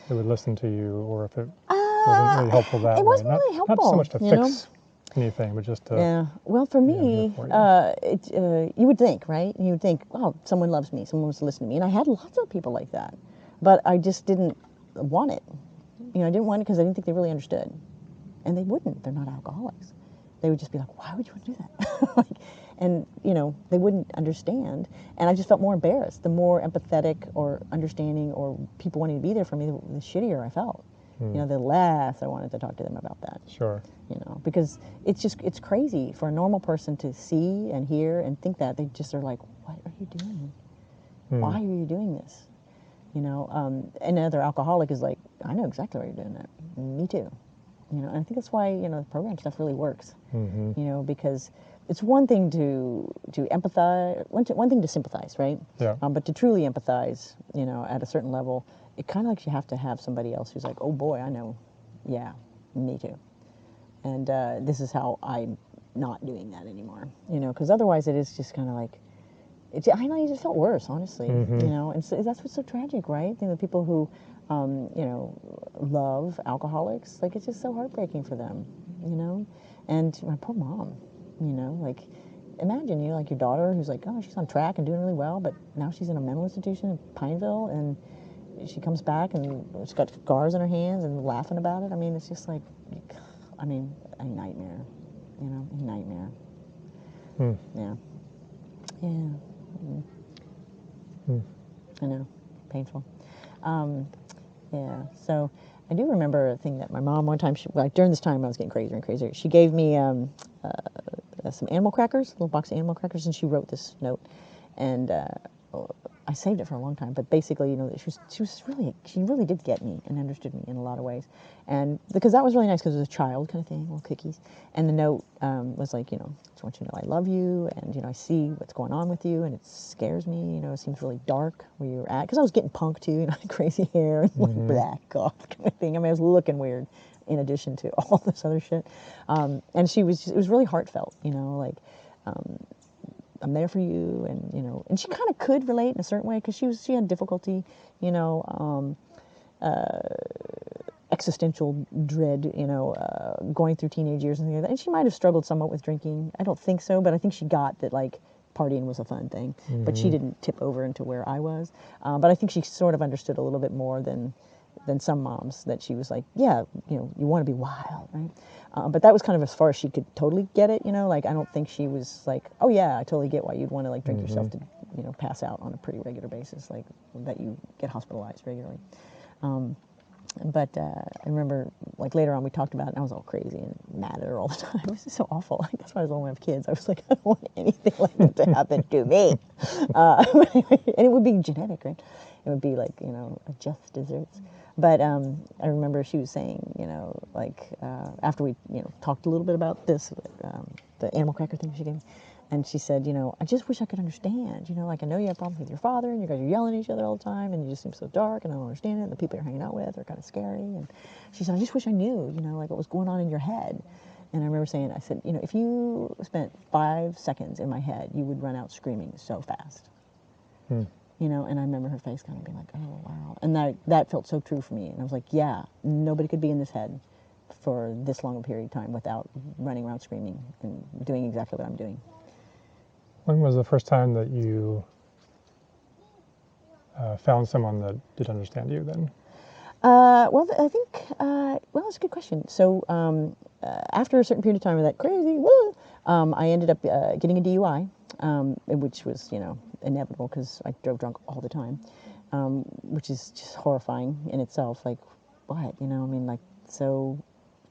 S2: that would listen to you, or if it wasn't really helpful that way.
S1: It wasn't really helpful.
S2: Not so much to
S1: you know?
S2: fix anything, but just to.
S1: Yeah. Well, for
S2: Yeah, I'm
S1: me,
S2: here for
S1: you would think, right? You would think, oh, someone loves me, someone wants to listen to me, and I had lots of people like that, but I just didn't want it. You know, I didn't want it because I didn't think they really understood, and they wouldn't. They're not alcoholics. They would just be like, why would you want to do that? Like, and you know, they wouldn't understand, and I just felt more embarrassed. The more empathetic or understanding or people wanting to be there for me, the shittier I felt. You know, the less I wanted to talk to them about that.
S2: Sure.
S1: You know, because it's crazy for a normal person to see and hear and think that. They just are like, what are you doing? Why are you doing this? You know, and another alcoholic is like, I know exactly why you're doing that. Me too. You know, and I think that's why, you know, the program stuff really works. You know, because it's one thing to empathize, one thing to sympathize, right?
S2: Yeah.
S1: But to truly empathize, you know, at a certain level, it kind of like you have to have somebody else who's like, oh boy, I know, yeah, me too. And this is how I'm not doing that anymore, you know, because otherwise it is just kind of like, I know, you just felt worse, honestly, you know, and so that's what's so tragic, right? I think the people who, you know, love alcoholics, like, it's just so heartbreaking for them, you know, and my poor mom, you know, like, imagine you, like, your daughter who's like, oh, she's on track and doing really well, but now she's in a mental institution in Pineville, and she comes back and she's got scars on her hands and laughing about it. I mean, it's just like, I mean, a nightmare, you know, a nightmare. Yeah. Yeah. I know, painful. Yeah, so I do remember a thing that my mom one time, like during this time I was getting crazier and crazier, she gave me some animal crackers, a little box of animal crackers, and she wrote this note. And I saved it for a long time, but basically, you know, she really did get me and understood me in a lot of ways. And because that was really nice, because it was a child kind of thing, little cookies. And the note was like, you know, I just want you to know I love you, and, you know, I see what's going on with you, and it scares me, you know, it seems really dark where you're at. Because I was getting punked too, you know, crazy hair and like black off kind of thing. I mean, I was looking weird in addition to all this other shit. And it was really heartfelt, you know, like, I'm there for you, and, you know, and she kind of could relate in a certain way, because she had difficulty, you know, existential dread, you know, going through teenage years and things like that. And she might have struggled somewhat with drinking. I don't think so, but I think she got that, like, partying was a fun thing. But she didn't tip over into where I was. But I think she sort of understood a little bit more than some moms, that she was like, yeah, you know, you want to be wild, right? But that was kind of as far as she could totally get it, you know, like, I don't think she was like, oh yeah, I totally get why you'd want to, like, drink yourself to, you know, pass out on a pretty regular basis, like, that you get hospitalized regularly. But I remember, like, later on we talked about it, and I was all crazy and mad at her all the time. It was just so awful. Like, that's why I was only have kids. I was like, I don't want anything like that to happen to me. And it would be genetic, right? It would be like, you know, just desserts. But I remember she was saying, you know, like, after we, you know, talked a little bit about this, the animal cracker thing she gave me, and she said, you know, I just wish I could understand, you know, like, I know you have problems with your father, and you guys are yelling at each other all the time, and you just seem so dark, and I don't understand it, and the people you're hanging out with are kind of scary. And she said, I just wish I knew, you know, like, what was going on in your head. And I remember saying, I said, you know, if you spent 5 seconds in my head, you would run out screaming so fast. You know, and I remember her face kind of being like, oh, wow. And that felt so true for me. And I was like, yeah, nobody could be in this head for this long a period of time without running around screaming and doing exactly what I'm doing.
S2: When was the first time that you found someone that did understand you then?
S1: Well, I think, well, it's a good question. So after a certain period of time of that crazy, I ended up getting a DUI, which was, inevitable because I drove drunk all the time, which is just horrifying in itself. Like, what? I mean, like, so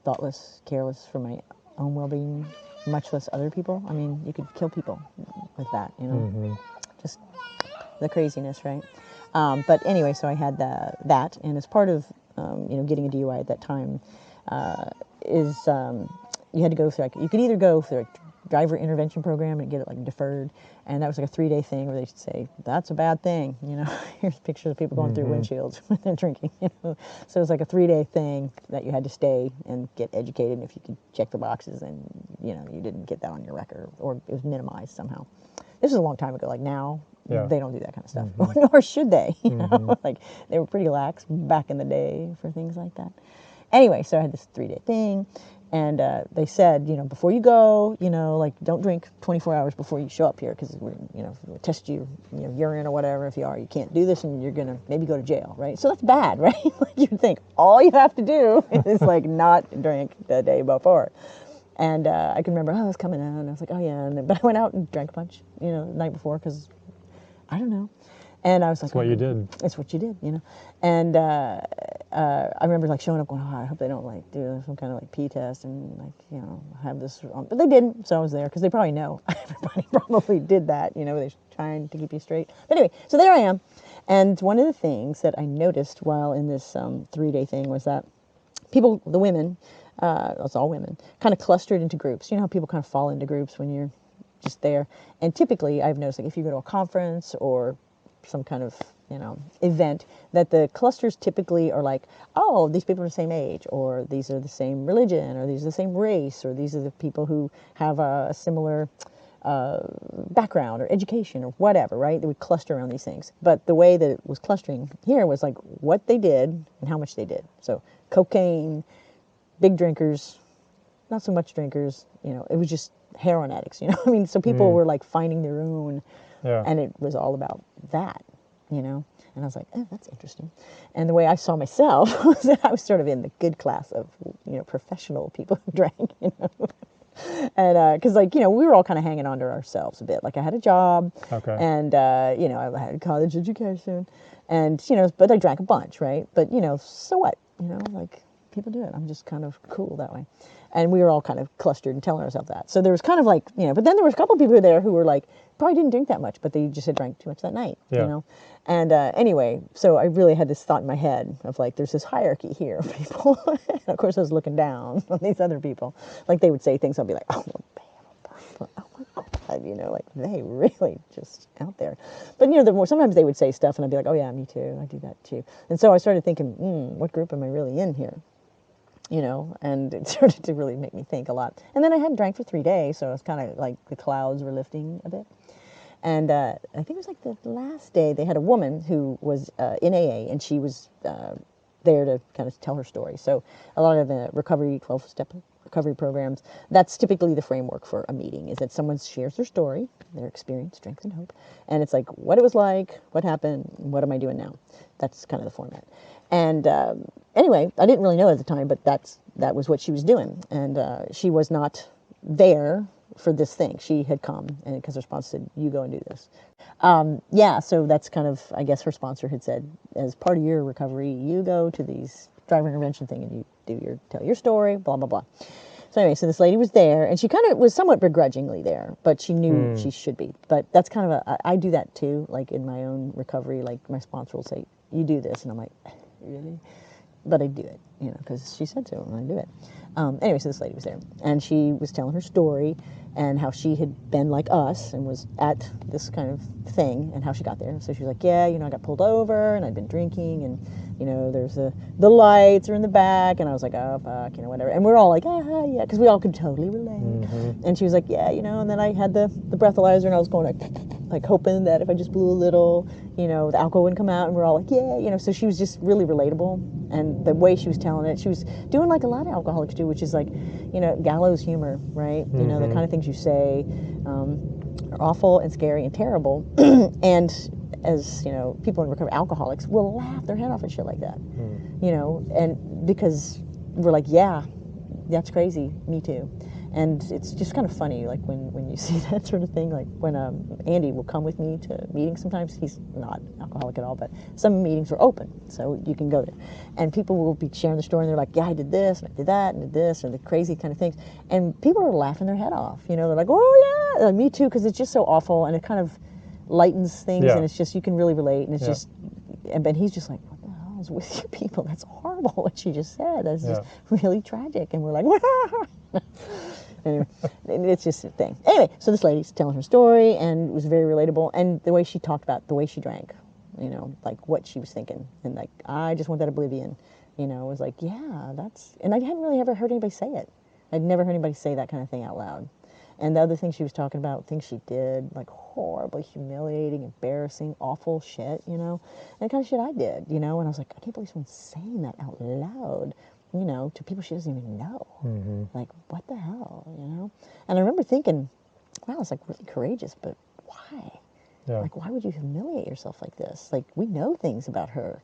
S1: thoughtless, careless for my own well-being, much less other people. I mean, you could kill people with that, just the craziness, right? But anyway, so I had that, and as part of getting a DUI at that time, you had to go through, like, you could either go through a driver intervention program and get it like deferred, and that was like a 3-day thing where they should say that's a bad thing. Here's pictures of people going through windshields when they're drinking. So it was like a 3-day thing that you had to stay and get educated, and if you could check the boxes, and you didn't get that on your record, or it was minimized somehow. This was a long time ago. Like now, they don't do that kind of stuff, nor should they. Like they were pretty lax back in the day for things like that. Anyway, so I had this 3-day thing, and they said, before you go, like don't drink 24 hours before you show up here, because we'll test you, urine or whatever. If you are, you can't do this, and you're gonna maybe go to jail, right? So that's bad, right? Like you'd think all you have to do is like not drink the day before. And I can remember, I was coming out, and I was like, oh yeah, but I went out and drank a bunch, the night before, because I don't know. And I was like,
S2: that's what you did.
S1: It's what you did, And I remember like showing up going, I hope they don't like do some kind of like pee test and like, have this on. But they didn't, so I was there because they probably know. Everybody probably did that, they're trying to keep you straight. But anyway, so there I am. And one of the things that I noticed while in this 3-day thing was that people, the women, it's all women, kind of clustered into groups. You know how people kind of fall into groups when you're just there. And typically I've noticed, like if you go to a conference or some kind of event, that the clusters typically are like, oh, these people are the same age, or these are the same religion, or these are the same race, or these are the people who have a similar background or education or whatever, right? They would cluster around these things. But the way that it was clustering here was like what they did and how much they did. So cocaine, big drinkers, not so much drinkers, it was just heroin addicts, I mean, so people were like finding their own.
S2: Yeah.
S1: And it was all about that, and I was like, oh, that's interesting. And the way I saw myself was that I was sort of in the good class of, professional people who drank, And because, like, we were all kind of hanging on to ourselves a bit. Like, I had a job.
S2: Okay.
S1: And, I had college education. And, but I drank a bunch, right? But, so what? Like, people do it. I'm just kind of cool that way. And we were all kind of clustered and telling ourselves that. So there was kind of like, but then there was a couple of people there who were like, probably didn't drink that much, but they just had drank too much that night, And anyway, so I really had this thought in my head of like, there's this hierarchy here of people. And of course, I was looking down on these other people. Like they would say things, I'll be like, oh, oh my God, like they really just out there. But, sometimes they would say stuff and I'd be like, oh yeah, me too. I do that too. And so I started thinking, what group am I really in here? And it started to really make me think a lot. And then I hadn't drank for 3 days, so it was kind of like the clouds were lifting a bit. And I think it was like the last day, they had a woman who was in AA, and she was there to kind of tell her story. So a lot of the recovery, 12-step recovery programs, that's typically the framework for a meeting, is that someone shares their story, their experience, strength, and hope. And it's like, what it was like, what happened, what am I doing now? That's kind of the format. And anyway, I didn't really know at the time, but that was what she was doing. And she was not there for this thing. She had come, and because her sponsor said, you go and do this. So that's kind of, I guess her sponsor had said, as part of your recovery, you go to these driver intervention thing and you tell your story, blah, blah, blah. So anyway, so this lady was there, and she kind of was somewhat begrudgingly there, but she knew she should be. But that's kind of I do that too, like in my own recovery, like my sponsor will say, you do this, and I'm like, really? But I do it, because she said so, and I do it. Anyway, so this lady was there, and she was telling her story and how she had been like us and was at this kind of thing and how she got there. So she was like, yeah, I got pulled over and I'd been drinking and, there's the lights are in the back. And I was like, oh, fuck, whatever. And we're all like, yeah, because we all could totally relate. Mm-hmm. And she was like, yeah, and then I had the breathalyzer and I was going like hoping that if I just blew a little, the alcohol wouldn't come out. And we're all like, yeah, so she was just really relatable. And the way she was telling it, she was doing like a lot of alcoholics do, which is like, gallows humor, right?
S2: Mm-hmm.
S1: The kind of things you say are awful and scary and terrible. And as, people in recovery, alcoholics will laugh their head off at shit like that. you know, and because we're like, yeah, that's crazy, me too. And it's just kind of funny, like when you see that sort of thing, like when Andy will come with me to meetings sometimes. He's not alcoholic at all, but some meetings are open, so you can go there. And people will be sharing the story, and they're like, yeah, I did this, and I did that, and did this, and the crazy kind of things. And people are laughing their head off, you know, they're like, oh yeah, me too, because it's just so awful, and it kind of lightens things,
S2: Yeah.
S1: and it's just, you can really relate, and it's
S2: Yeah.
S1: just, and but he's just like, what the hell is with you people? That's horrible what she just said. That's
S2: Yeah.
S1: just really tragic. And we're like, anyway, it's just a thing. Anyway, so this lady's telling her story, and it was very relatable. And the way she talked about the way she drank, you know, like what she was thinking, and like, I just want that oblivion, you know, it was like, yeah, that's, and I hadn't really ever heard anybody say it. I'd never heard anybody say that kind of thing out loud. And the other thing she was talking about, things she did, like horribly humiliating, embarrassing, awful shit, you know, and the kind of shit I did, you know, and I was like, I can't believe someone's saying that out loud, you know, to people she doesn't even know.
S2: Mm-hmm.
S1: Like, what the hell, you know? And I remember thinking, wow, it's like really courageous, but why?
S2: Yeah.
S1: Like, why would you humiliate yourself like this? Like, we know things about her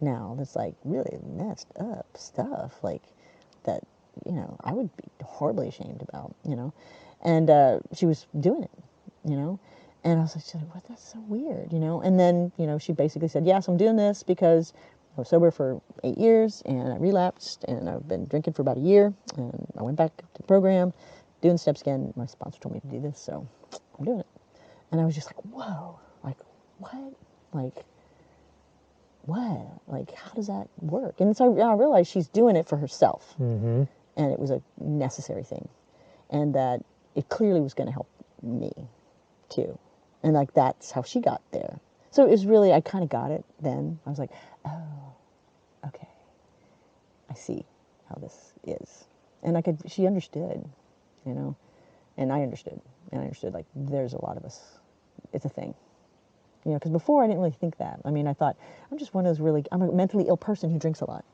S1: now that's like really messed up stuff, like that, you know, I would be horribly ashamed about, you know. And she was doing it, you know. And I was like, what? That's so weird, you know. And then, you know, she basically said, yes, I'm doing this because I was sober for 8 years, and I relapsed, and I've been drinking for about a year, and I went back to the program, doing the steps again. My sponsor told me to do this, so I'm doing it. And I was just like, whoa, like, what? Like, what? Like, how does that work? And so I realized she's doing it for herself,
S2: Mm-hmm.
S1: and it was a necessary thing, and that it clearly was going to help me too. And like, that's how she got there. So it was really, I kind of got it then. I was like, oh, okay, I see how this is. And she understood, you know, and I understood. And I understood, like, there's a lot of us, it's a thing. You know, because before I didn't really think that. I mean, I thought, I'm just one of those I'm a mentally ill person who drinks a lot.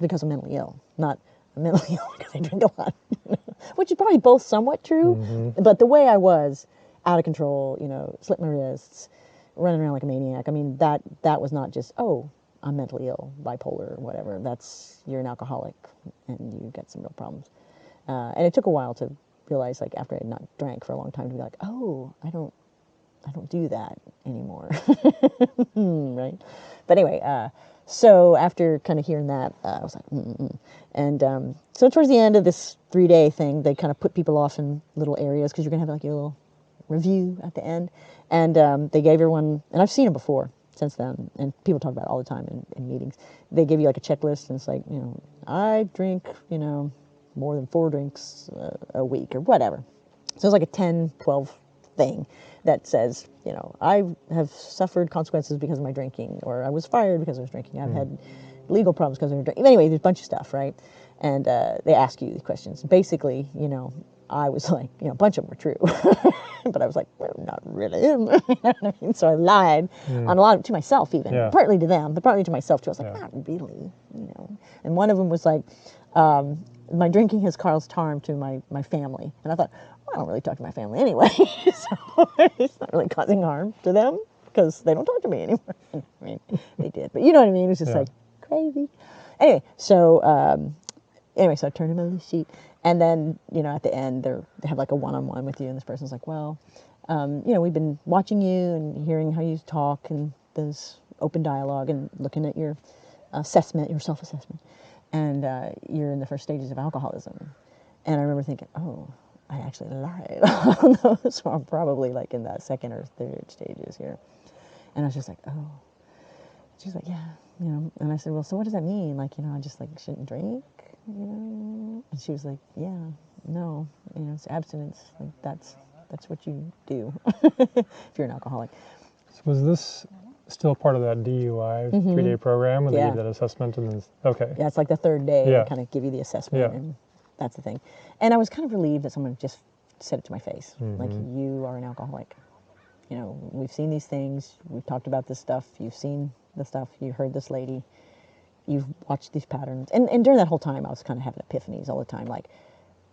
S1: Because I'm mentally ill, not I'm mentally ill because I drink a lot. Which is probably both somewhat true,
S2: Mm-hmm.
S1: but the way I was, out of control, you know, slit my wrists, running around like a maniac. I mean, that was not just, oh, I'm mentally ill, bipolar, whatever. That's, you're an alcoholic, and you get some real problems. And it took a while to realize, like, after I had not drank for a long time, to be like, oh, I don't do that anymore, right? But anyway, so after kind of hearing that, I was like, mm-mm. And so towards the end of this 3-day thing, they kind of put people off in little areas because you're gonna have like your little review at the end, and they gave everyone, and I've seen them before since then, and people talk about it all the time in meetings. They give you like a checklist, and it's like, you know, I drink, you know, more than 4 drinks a week or whatever. So it's like a 10, 12 thing that says, you know, I have suffered consequences because of my drinking, or I was fired because I was drinking. I've had legal problems because I was drinking. Anyway, there's a bunch of stuff, right? And they ask you these questions. Basically, you know, I was like, you know, a bunch of them were true, but I was like, well, not really. You know what I mean? So I lied on a lot to myself, even partly to them, but partly to myself too. I was like, not really, you know. And one of them was like, my drinking has caused harm to my family, and I thought, well, I don't really talk to my family anyway, so it's not really causing harm to them because they don't talk to me anymore. I mean, they did, but you know what I mean. It was just like crazy. Anyway, so so I turned him on the sheet, and then, you know, at the end they have like a one-on-one with you, and this person's like, well, you know, we've been watching you and hearing how you talk, and there's open dialogue and looking at your assessment, your self-assessment, and you're in the first stages of alcoholism. And I remember thinking, oh, I actually lied on those, so I'm probably like in that second or third stages here. And I was just like, oh. She's like, yeah, you know. And I said, well, so what does that mean? Like, you know, I just like shouldn't drink, you know? And she was like, yeah, no, you know, it's abstinence. Like, that's what you do if you're an alcoholic.
S2: So was this still part of that DUI 3-day program where they gave that assessment? And then, okay.
S1: Yeah, it's like the third day. They kind of give you the assessment, and that's the thing. And I was kind of relieved that someone just said it to my face, like, you are an alcoholic. You know, we've seen these things. We've talked about this stuff. You've seen the stuff. You heard this lady. You've watched these patterns. And during that whole time, I was kind of having epiphanies all the time. Like,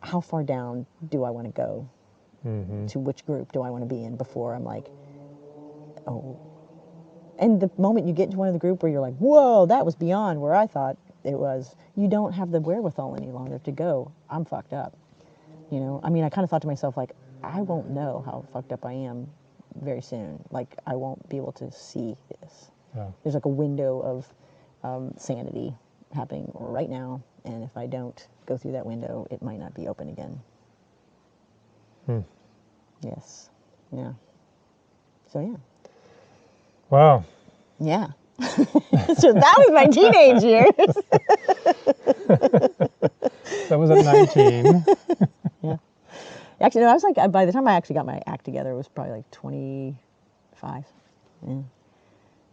S1: how far down do I want to go? To which group do I want to be in before I'm like, oh, and the moment you get into one of the group where you're like, whoa, that was beyond where I thought it was, you don't have the wherewithal any longer to go, I'm fucked up. You know, I mean, I kind of thought to myself, like, I won't know how fucked up I am very soon. Like, I won't be able to see this.
S2: Yeah.
S1: There's like a window of sanity happening right now, and if I don't go through that window, it might not be open again. Yes. Yeah. So, yeah.
S2: Wow.
S1: Yeah. So that was my teenage years.
S2: That was at 19.
S1: Yeah. Actually, no, I was like, by the time I actually got my act together, it was probably like 25. Yeah.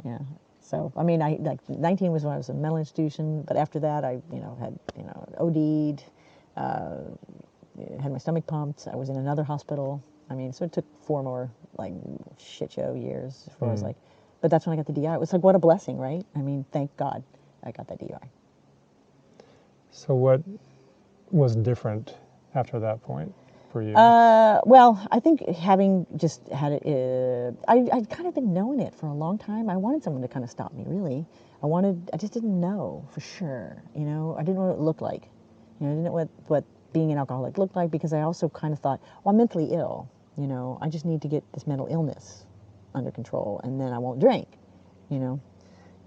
S1: Yeah. So, I mean, I like 19 was when I was in a mental institution, but after that, I, had, OD'd, had my stomach pumped. I was in another hospital. I mean, so it took 4 more, like, shit show years before I was like, but that's when I got the DI. It was like, what a blessing, right? I mean, thank God I got that DI.
S2: So what was different after that point for you?
S1: Well, I think having just had it, I'd kind of been knowing it for a long time. I wanted someone to kind of stop me, really. I just didn't know for sure, I didn't know what it looked like. I didn't know what being an alcoholic looked like, because I also kind of thought, well, I'm mentally ill, I just need to get this mental illness under control, and then I won't drink,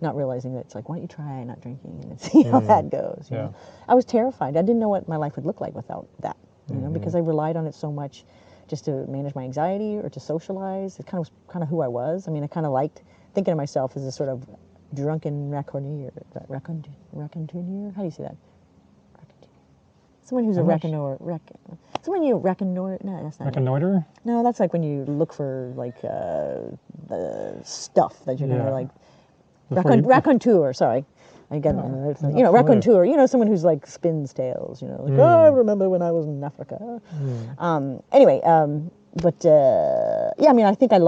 S1: not realizing that it's like, why don't you try not drinking and see how that goes. You know? I was terrified. I didn't know what my life would look like without that, because I relied on it so much just to manage my anxiety or to socialize. It kind of who I was. I mean, I kind of liked thinking of myself as a sort of drunken raconteur. Raconteur? How do you say that? Someone who's a raconteur. Someone you reconnoiter. No, that's not
S2: Reconnoiter?
S1: It. No, that's like when you look for like the stuff that you're gonna like. Raconteur. Sorry, I got raconteur. Someone who's like spins tales. Like oh, I remember when I was in Africa. Anyway, but yeah, I mean, I think I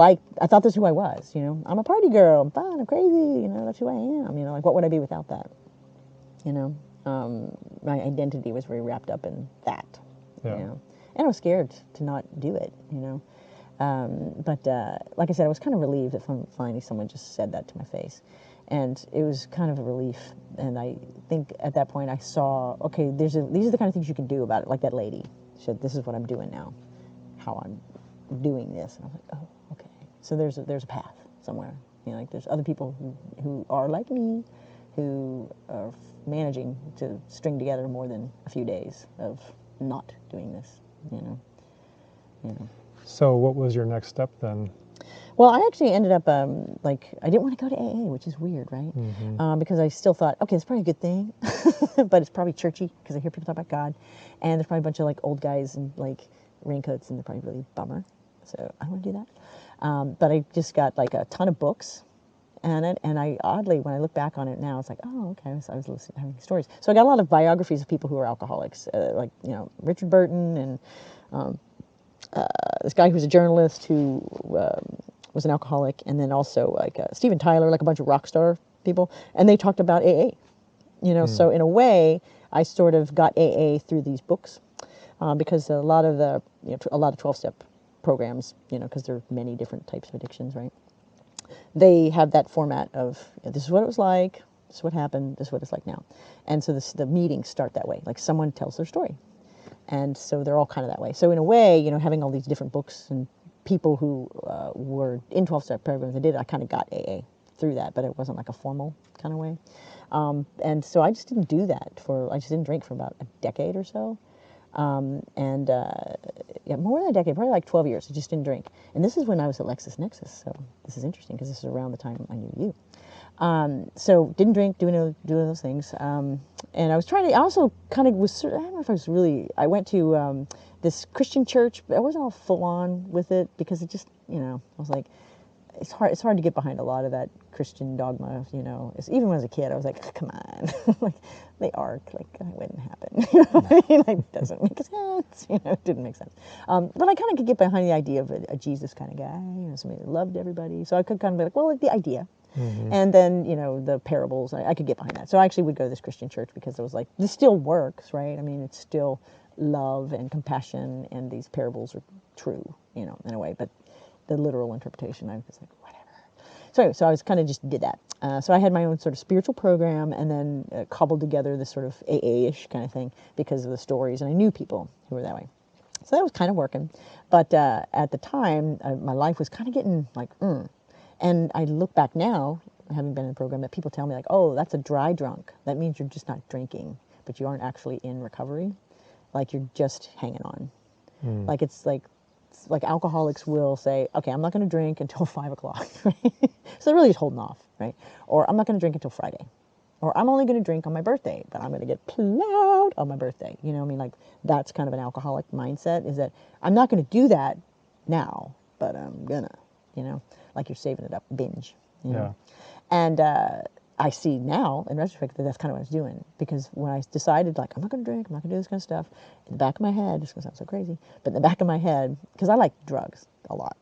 S1: thought that's who I was. I'm a party girl. I'm fun. I'm crazy. That's who I am. Like what would I be without that? My identity was very wrapped up in that, and I was scared to not do it, but like I said, I was kind of relieved that finally someone just said that to my face, and it was kind of a relief. And I think at that point I saw, okay, these are the kind of things you can do about it. Like that lady said, this is what I'm doing now, how I'm doing this, and I was like, oh, okay. So there's a path somewhere, like there's other people who are like me, who are managing to string together more than a few days of not doing this,
S2: So what was your next step then?
S1: Well, I actually ended up, I didn't want to go to AA, which is weird, right? Because I still thought, okay, it's probably a good thing, but it's probably churchy, because I hear people talk about God, and there's probably a bunch of, old guys in, raincoats, and they're probably really bummer, so I don't want to do that. But I just got, a ton of books, and I oddly, when I look back on it now, it's like, oh, okay, I was listening, having stories. So I got a lot of biographies of people who are alcoholics, Richard Burton, and this guy who's a journalist who was an alcoholic, and then also Steven Tyler, a bunch of rock star people, and they talked about AA. So in a way, I sort of got AA through these books, because a lot of 12-step programs, because there are many different types of addictions, right? They have that format of this is what it was like, this is what happened, this is what it's like now, and so the meetings start that way. Like someone tells their story, and so they're all kind of that way. So in a way, having all these different books and people who were in 12-step programs, I kind of got AA through that, but it wasn't like a formal kind of way. And so I just didn't do that I just didn't drink for about a decade or so. More than a decade, probably 12 years. I just didn't drink. And this is when I was at LexisNexis, so this is interesting because this is around the time I knew you. So didn't drink, doing those things. And I was I also kind of was, I don't know if I was really, I went to this Christian church, but I wasn't all full on with it because it just, I was like, it's hard to get behind a lot of that Christian dogma, even when I was a kid, I was like, come on, they arc, that wouldn't happen. It doesn't make sense, it didn't make sense. But I kind of could get behind the idea of a Jesus kind of guy, somebody that loved everybody. So I could kind of be like, well, the idea. And then, the parables, I could get behind that. So I actually would go to this Christian church because it was like, this still works, right? I mean, it's still love and compassion, and these parables are true, in a way. But the literal interpretation, I was like, whatever. So I was kind of just did that. So I had my own sort of spiritual program, and then cobbled together this sort of AA-ish kind of thing because of the stories, and I knew people who were that way. So that was kind of working. But at the time, my life was kind of getting like, And I look back now, having been in the program, that people tell me like, oh, that's a dry drunk. That means you're just not drinking, but you aren't actually in recovery. Like you're just hanging on. Like it's like alcoholics will say, okay, I'm not going to drink until 5 o'clock. Right? So they're really just holding off, right? Or I'm not going to drink until Friday. Or I'm only going to drink on my birthday, but I'm going to get plowed on my birthday. You know what I mean? Like that's kind of an alcoholic mindset, is that I'm not going to do that now, but I'm going to, you know, like you're saving it up, binge, you know? And I see now, in retrospect, that that's kind of what I was doing. Because when I decided, like, I'm not going to drink, I'm not going to do this kind of stuff, in the back of my head, this is going to sound so crazy, but in the back of my head, because I like drugs a lot.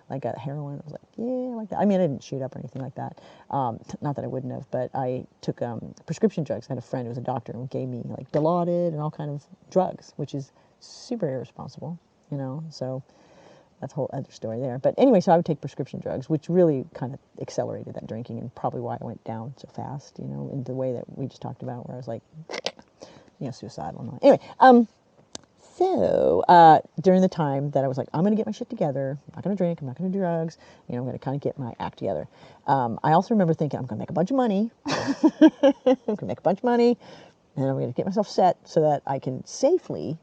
S1: Like heroin, I was like, yeah, I like that. I mean, I didn't shoot up or anything like that. Not that I wouldn't have, but I took prescription drugs. I had a friend who was a doctor who gave me like Dilaudid and all kind of drugs, which is super irresponsible, you know. So that's a whole other story there. But anyway, so I would take prescription drugs, which really kind of accelerated that drinking, and probably why I went down so fast, you know, in the way that we just talked about, where I was like, you know, suicidal and all. Anyway, so during the time that I was like, I'm going to get my shit together, I'm not going to drink, I'm not going to do drugs, you know, I'm going to kind of get my act together. I also remember thinking, I'm going to make a bunch of money, I'm going to make a bunch of money, and I'm going to get myself set so that I can safely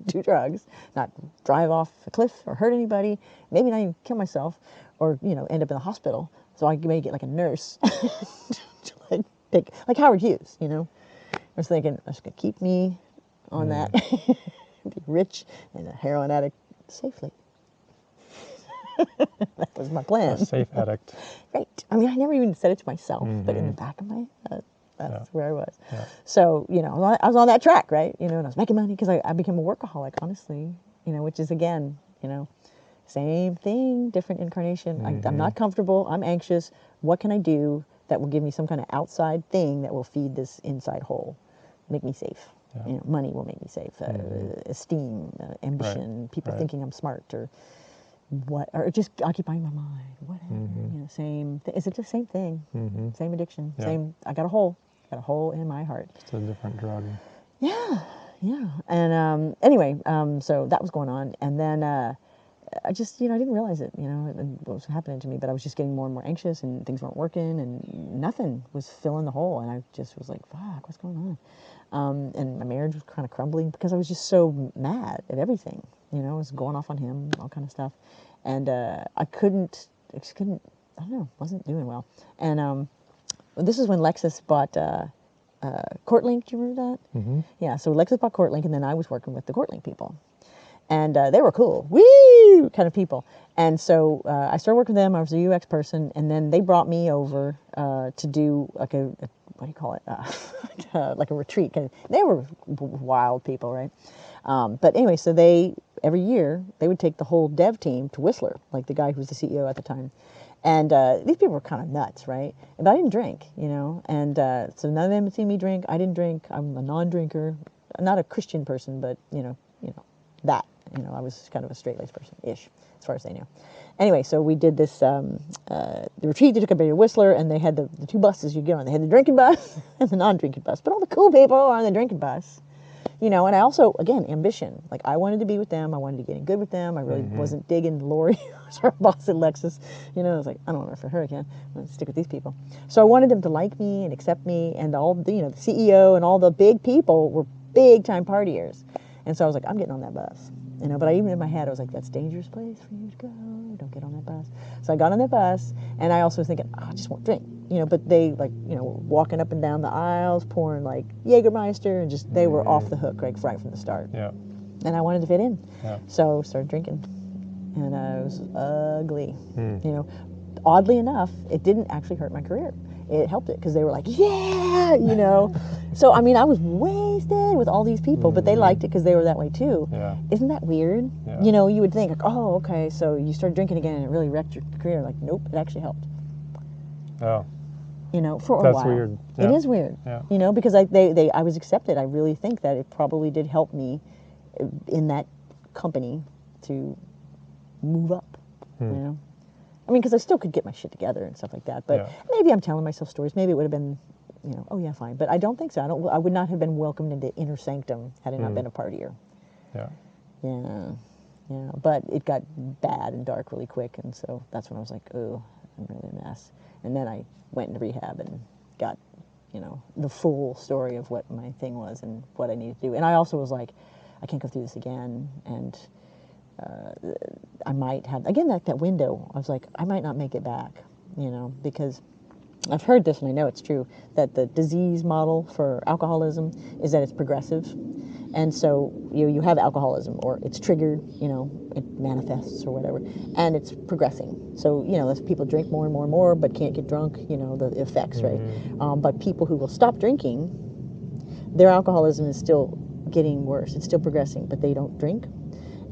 S1: do drugs, not drive off a cliff or hurt anybody, maybe not even kill myself, or, you know, end up in the hospital. So I may get like a nurse to like take, like Howard Hughes, you know. I was thinking, that's going to keep me on that, be rich and a heroin addict safely. That was my plan.
S2: A safe addict.
S1: Right. I mean, I never even said it to myself, but in the back of my head, that's where I was.
S2: Yeah.
S1: So, you know, I was on that track, right? You know, and I was making money because I became a workaholic, honestly, you know, which is, again, you know, same thing, different incarnation. I'm not comfortable. I'm anxious. What can I do that will give me some kind of outside thing that will feed this inside hole, make me safe? You know, money will make me safe. Esteem, ambition, people thinking I'm smart, or what, or just occupying my mind, whatever. You know, same. Is it the same thing? Same addiction. Same. I got a hole in my heart.
S2: Just a different drug.
S1: Yeah. And anyway, so that was going on, and then I just, you know, I didn't realize it, you know, what was happening to me, but I was just getting more and more anxious, and things weren't working, and nothing was filling the hole, and I just was like, fuck, what's going on? And my marriage was kind of crumbling because I was just so mad at everything, you know. I was going off on him, all kind of stuff, and I just couldn't, I don't know, wasn't doing well. And this is when Lexus bought Courtlink. Do you remember that? Yeah, so Lexus bought Courtlink, and then I was working with the Courtlink people. And they were cool, woo, kind of people. And so I started working with them. I was a UX person, and then they brought me over to do like a what do you call it? Like a retreat. They were wild people, right? But anyway, so every year they would take the whole dev team to Whistler, like the guy who was the CEO at the time. And these people were kind of nuts, right? But I didn't drink, you know. And so none of them had seen me drink. I didn't drink. I'm a non-drinker, not a Christian person, but you know that. You know, I was kind of a straight-laced person-ish, as far as they knew. Anyway, so we did this, the retreat. They took everybody to Whistler, and they had the two buses you get on. They had the drinking bus and the non-drinking bus. But all the cool people are on the drinking bus, you know. And I also, again, ambition. Like, I wanted to be with them. I wanted to get in good with them. I really wasn't digging Lori, who was our boss at Lexus. You know, I was like, I don't want to work for her again. I'm going to stick with these people. So I wanted them to like me and accept me, and all the, you know, the CEO and all the big people were big-time partiers. And so I was like, I'm getting on that bus. You know, but even in my head, I was like, that's a dangerous place for you to go. Don't get on that bus. So I got on that bus, and I also was thinking, I just won't drink. You know, but they, like, you know, were walking up and down the aisles, pouring, like, Jägermeister, and just, they were off the hook, like, right from the start. Yeah. And I wanted to fit in. Yeah. So started drinking. And it was ugly. You know, oddly enough, it didn't actually hurt my career. It helped it, because they were like, yeah, you know. So, I mean, I was wasted with all these people, but they liked it because they were that way too. Yeah. Isn't that weird? Yeah. You know, you would think, like, oh, okay, so you started drinking again and it really wrecked your career. Like, nope, it actually helped. Oh. You know, for a while. That's weird. Yeah. It is weird. Yeah. You know, because I was accepted. I really think that it probably did help me in that company to move up, you know. I mean, because I still could get my shit together and stuff like that. But maybe I'm telling myself stories. Maybe it would have been, oh yeah, fine. But I don't think so. I would not have been welcomed into inner sanctum had it not been a partier.
S2: Yeah.
S1: Yeah. Yeah. But it got bad and dark really quick, and so that's when I was like, oh, I'm really a mess. And then I went into rehab and got, the full story of what my thing was and what I needed to do. And I also was like, I can't go through this again. And I might have, again, that window, I was like, I might not make it back, because I've heard this and I know it's true, that the disease model for alcoholism is that it's progressive. And so you have alcoholism, or it's triggered, it manifests or whatever, and it's progressing. So, as people drink more and more and more but can't get drunk, the effects, right? But people who will stop drinking, their alcoholism is still getting worse. It's still progressing, but they don't drink.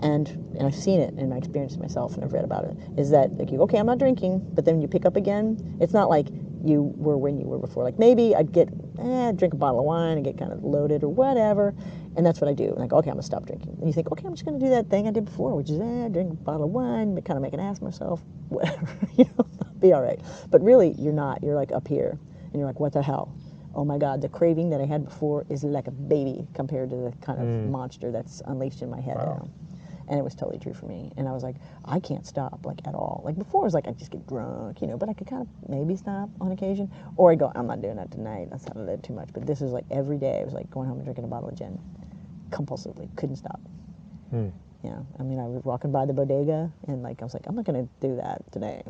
S1: And I've seen it and I experienced it myself and I've read about it, is that okay, I'm not drinking, but then you pick up again. It's not like you were when you were before. Like maybe I'd drink a bottle of wine and get kind of loaded or whatever, and that's what I do. And I go, okay, I'm gonna stop drinking. And you think, okay, I'm just gonna do that thing I did before, which is drink a bottle of wine, kind of make an ass of myself, whatever, be all right. But really, you're not. You're like up here, and you're like, what the hell? Oh my God, the craving that I had before is like a baby compared to the kind of monster that's unleashed in my head now. And it was totally true for me. And I was like, I can't stop, at all. Like before, it was like, I just get drunk, but I could kind of maybe stop on occasion. Or I go, I'm not doing that tonight. That's not a little too much. But this is like every day. I was like going home and drinking a bottle of gin. Compulsively. Couldn't stop. Yeah. I mean, I was walking by the bodega and I was like, I'm not going to do that today.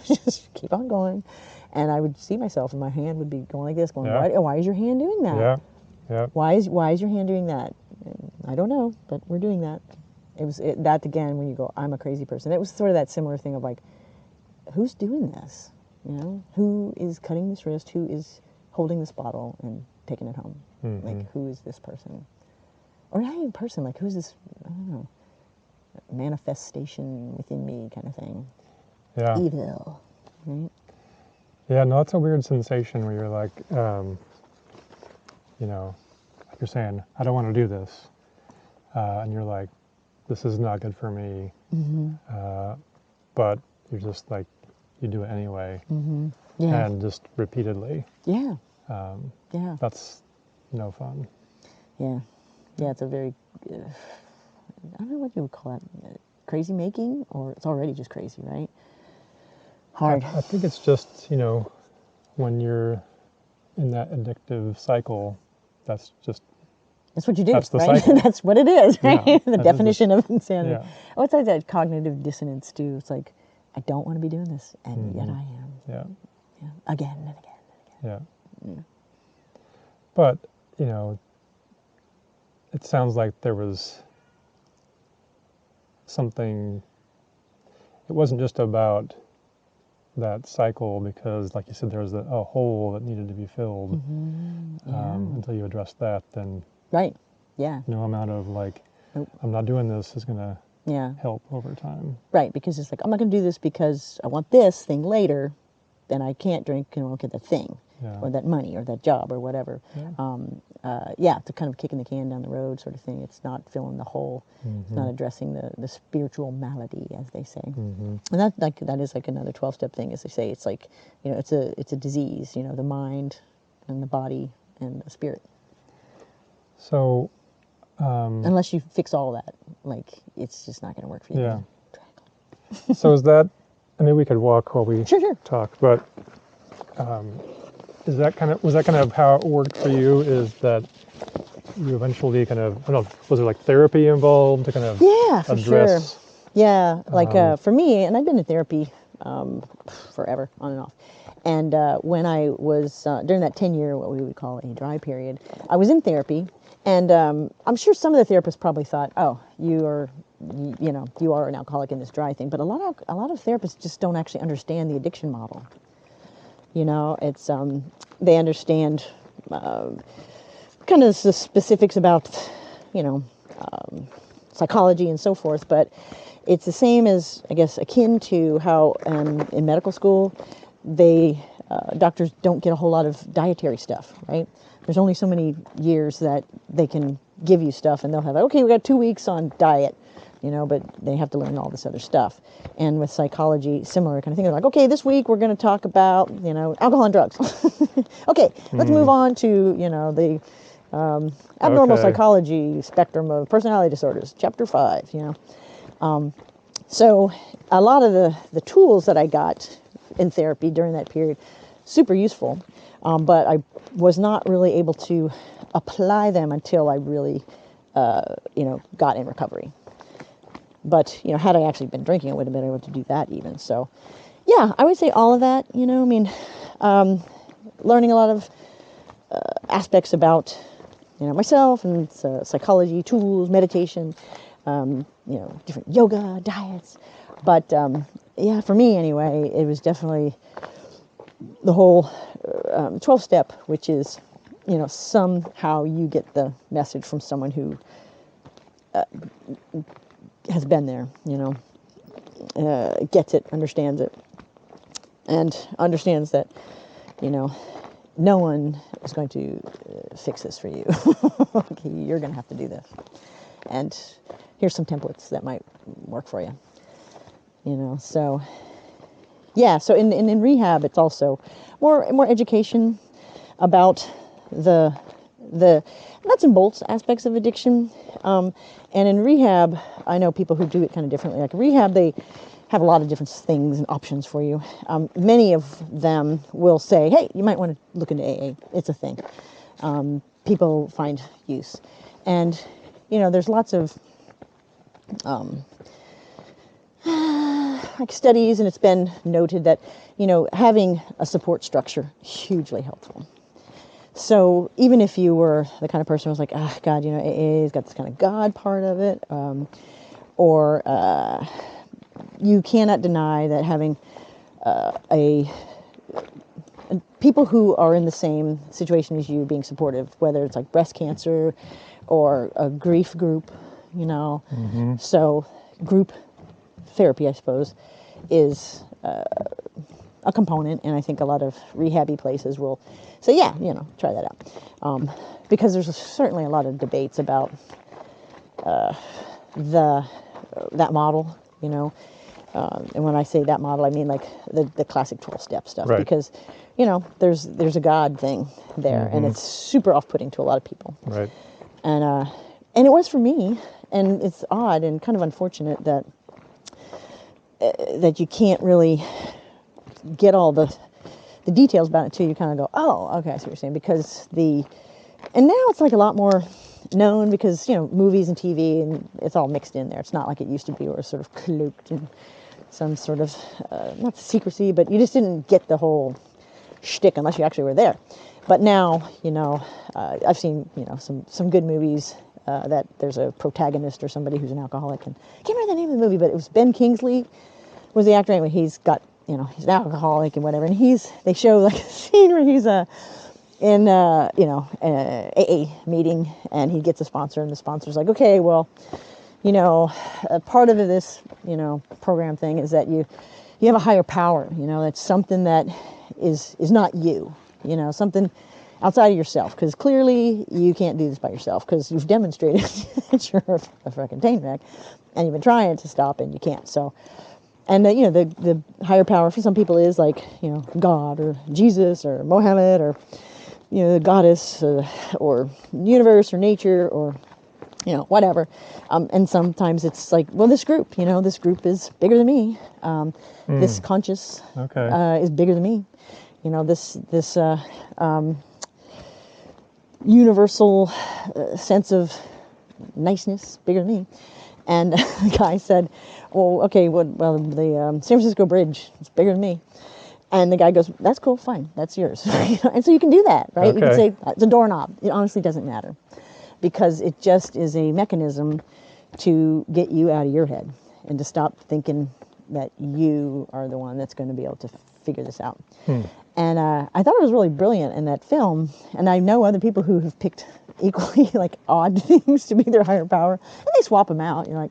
S1: Just keep on going. And I would see myself and my hand would be going like this, going, why is your hand doing that?
S2: Yeah. Yeah.
S1: Why is your hand doing that? And I don't know, but we're doing that. It was that again when you go, I'm a crazy person. It was sort of that similar thing of like, who's doing this? Who is cutting this wrist? Who is holding this bottle and taking it home? Like, who is this person? Or not even person, like, who's this, I don't know, manifestation within me kind of thing.
S2: Yeah.
S1: Evil, right?
S2: Yeah, no, it's a weird sensation where you're like, like you're saying, I don't want to do this. And you're like, this is not good for me. But you're just like, you do it anyway.
S1: Yeah.
S2: And just repeatedly.
S1: Yeah.
S2: That's no fun.
S1: Yeah. Yeah, it's a very, I don't know what you would call it, crazy making, or it's already just crazy, right? Hard.
S2: I think it's just, when you're in that addictive cycle, that's
S1: what you do,
S2: that's the
S1: right?
S2: cycle.
S1: That's what it is, right?
S2: Yeah,
S1: The definition of insanity.
S2: Yeah.
S1: Oh, it's like that cognitive dissonance too. It's like, I don't want to be doing this, and yet I am.
S2: Yeah.
S1: Yeah. Again and again and again.
S2: Yeah. But, it sounds like there was something, it wasn't just about that cycle, because like you said, there was a hole that needed to be filled. Until you address that, then
S1: right. Yeah.
S2: no amount of like,
S1: nope.
S2: I'm not doing this is going to
S1: Yeah.
S2: help over time.
S1: Right, because it's like, I'm not going to do this because I want this thing later, then I can't drink and I won't get that thing, or that money, or that job, or whatever. To kind of kicking the can down the road sort of thing. It's not filling the hole. It's not addressing the spiritual malady, as they say. And that is like another 12-step thing, as they say. It's like, it's a disease, the mind and the body and the spirit.
S2: So,
S1: unless you fix all that, like, it's just not going to work for you.
S2: Yeah. So is that, I mean, we could walk while we talk, but was that kind of how it worked for you? Is that you eventually kind of, I don't know, was there like therapy involved to kind of
S1: for
S2: address?
S1: Sure. Yeah, like for me, and I've been in therapy forever, on and off. And when I was, during that 10-year, what we would call a dry period, I was in therapy. And I'm sure some of the therapists probably thought, oh, you are an alcoholic in this dry thing. But a lot of therapists just don't actually understand the addiction model. It's they understand kind of the specifics about, psychology and so forth. But it's the same as, I guess, akin to how in medical school, doctors don't get a whole lot of dietary stuff, right? There's only so many years that they can give you stuff, and they'll have, okay, we got 2 weeks on diet. but they have to learn all this other stuff. And with psychology, similar kind of thing. They're like, okay, this week we're going to talk about, alcohol and drugs. Okay, let's move on to, the abnormal psychology spectrum of personality disorders, chapter 5, So a lot of the tools that I got in therapy during that period, super useful, but I was not really able to apply them until I really, got in recovery. But, had I actually been drinking, I would have been able to do that even. So, yeah, I would say all of that, learning a lot of aspects about, myself and psychology, tools, meditation, different yoga, diets. But, for me anyway, it was definitely the whole 12-step, which is, somehow you get the message from someone who has been there, gets it, understands it, and understands that, no one is going to fix this for you. Okay, you're going to have to do this. And here's some templates that might work for you. So yeah, so in rehab, it's also more education about the nuts and bolts aspects of addiction. And in rehab, I know people who do it kind of differently. Like rehab, they have a lot of different things and options for you. Many of them will say, hey, you might want to look into AA. It's a thing. People find use. And, there's lots of like studies, and it's been noted that, having a support structure, hugely helpful. So even if you were the kind of person who was like, God, AA's got this kind of God part of it, or you cannot deny that having people who are in the same situation as you being supportive, whether it's like breast cancer or a grief group, So group therapy, I suppose, is a component, and I think a lot of rehabby places will say, yeah, try that out. Because there's certainly a lot of debates about that model, and when I say that model, I mean like the classic 12-step stuff,
S2: right.
S1: Because, there's a God thing there, and it's super off-putting to a lot of people.
S2: Right.
S1: And it was for me, and it's odd and kind of unfortunate that you can't really get all the details about it too. You kind of go, oh, okay, I see what you're saying, because and now it's like a lot more known because, movies and TV, and it's all mixed in there. It's not like it used to be, where it's sort of cloaked in some sort of, not secrecy, but you just didn't get the whole shtick unless you actually were there. But now, I've seen, some good movies that there's a protagonist or somebody who's an alcoholic, and I can't remember the name of the movie, but it was Ben Kingsley was the actor. Anyway, he's got, he's an alcoholic and whatever, and they show like a scene where he's in an AA meeting, and he gets a sponsor, and the sponsor's like, okay, well, part of this, program thing is that you have a higher power, that's something that is not you, something outside of yourself, because clearly you can't do this by yourself, because you've demonstrated that you're a freaking train wreck, and you've been trying to stop and you can't. So, and the higher power for some people is like, God or Jesus or Mohammed or, the goddess or universe or nature or, whatever. And sometimes it's like, well, this group is bigger than me. This conscious is bigger than me. This universal sense of niceness bigger than me. And the guy said, well, okay, the San Francisco Bridge is bigger than me. And the guy goes, that's cool, fine, that's yours. And so you can do that, right? You can say, it's a doorknob. It honestly doesn't matter, because it just is a mechanism to get you out of your head and to stop thinking that you are the one that's going to be able to figure this out. And I thought it was really brilliant in that film. And I know other people who have picked equally like odd things to be their higher power, and they swap them out. Like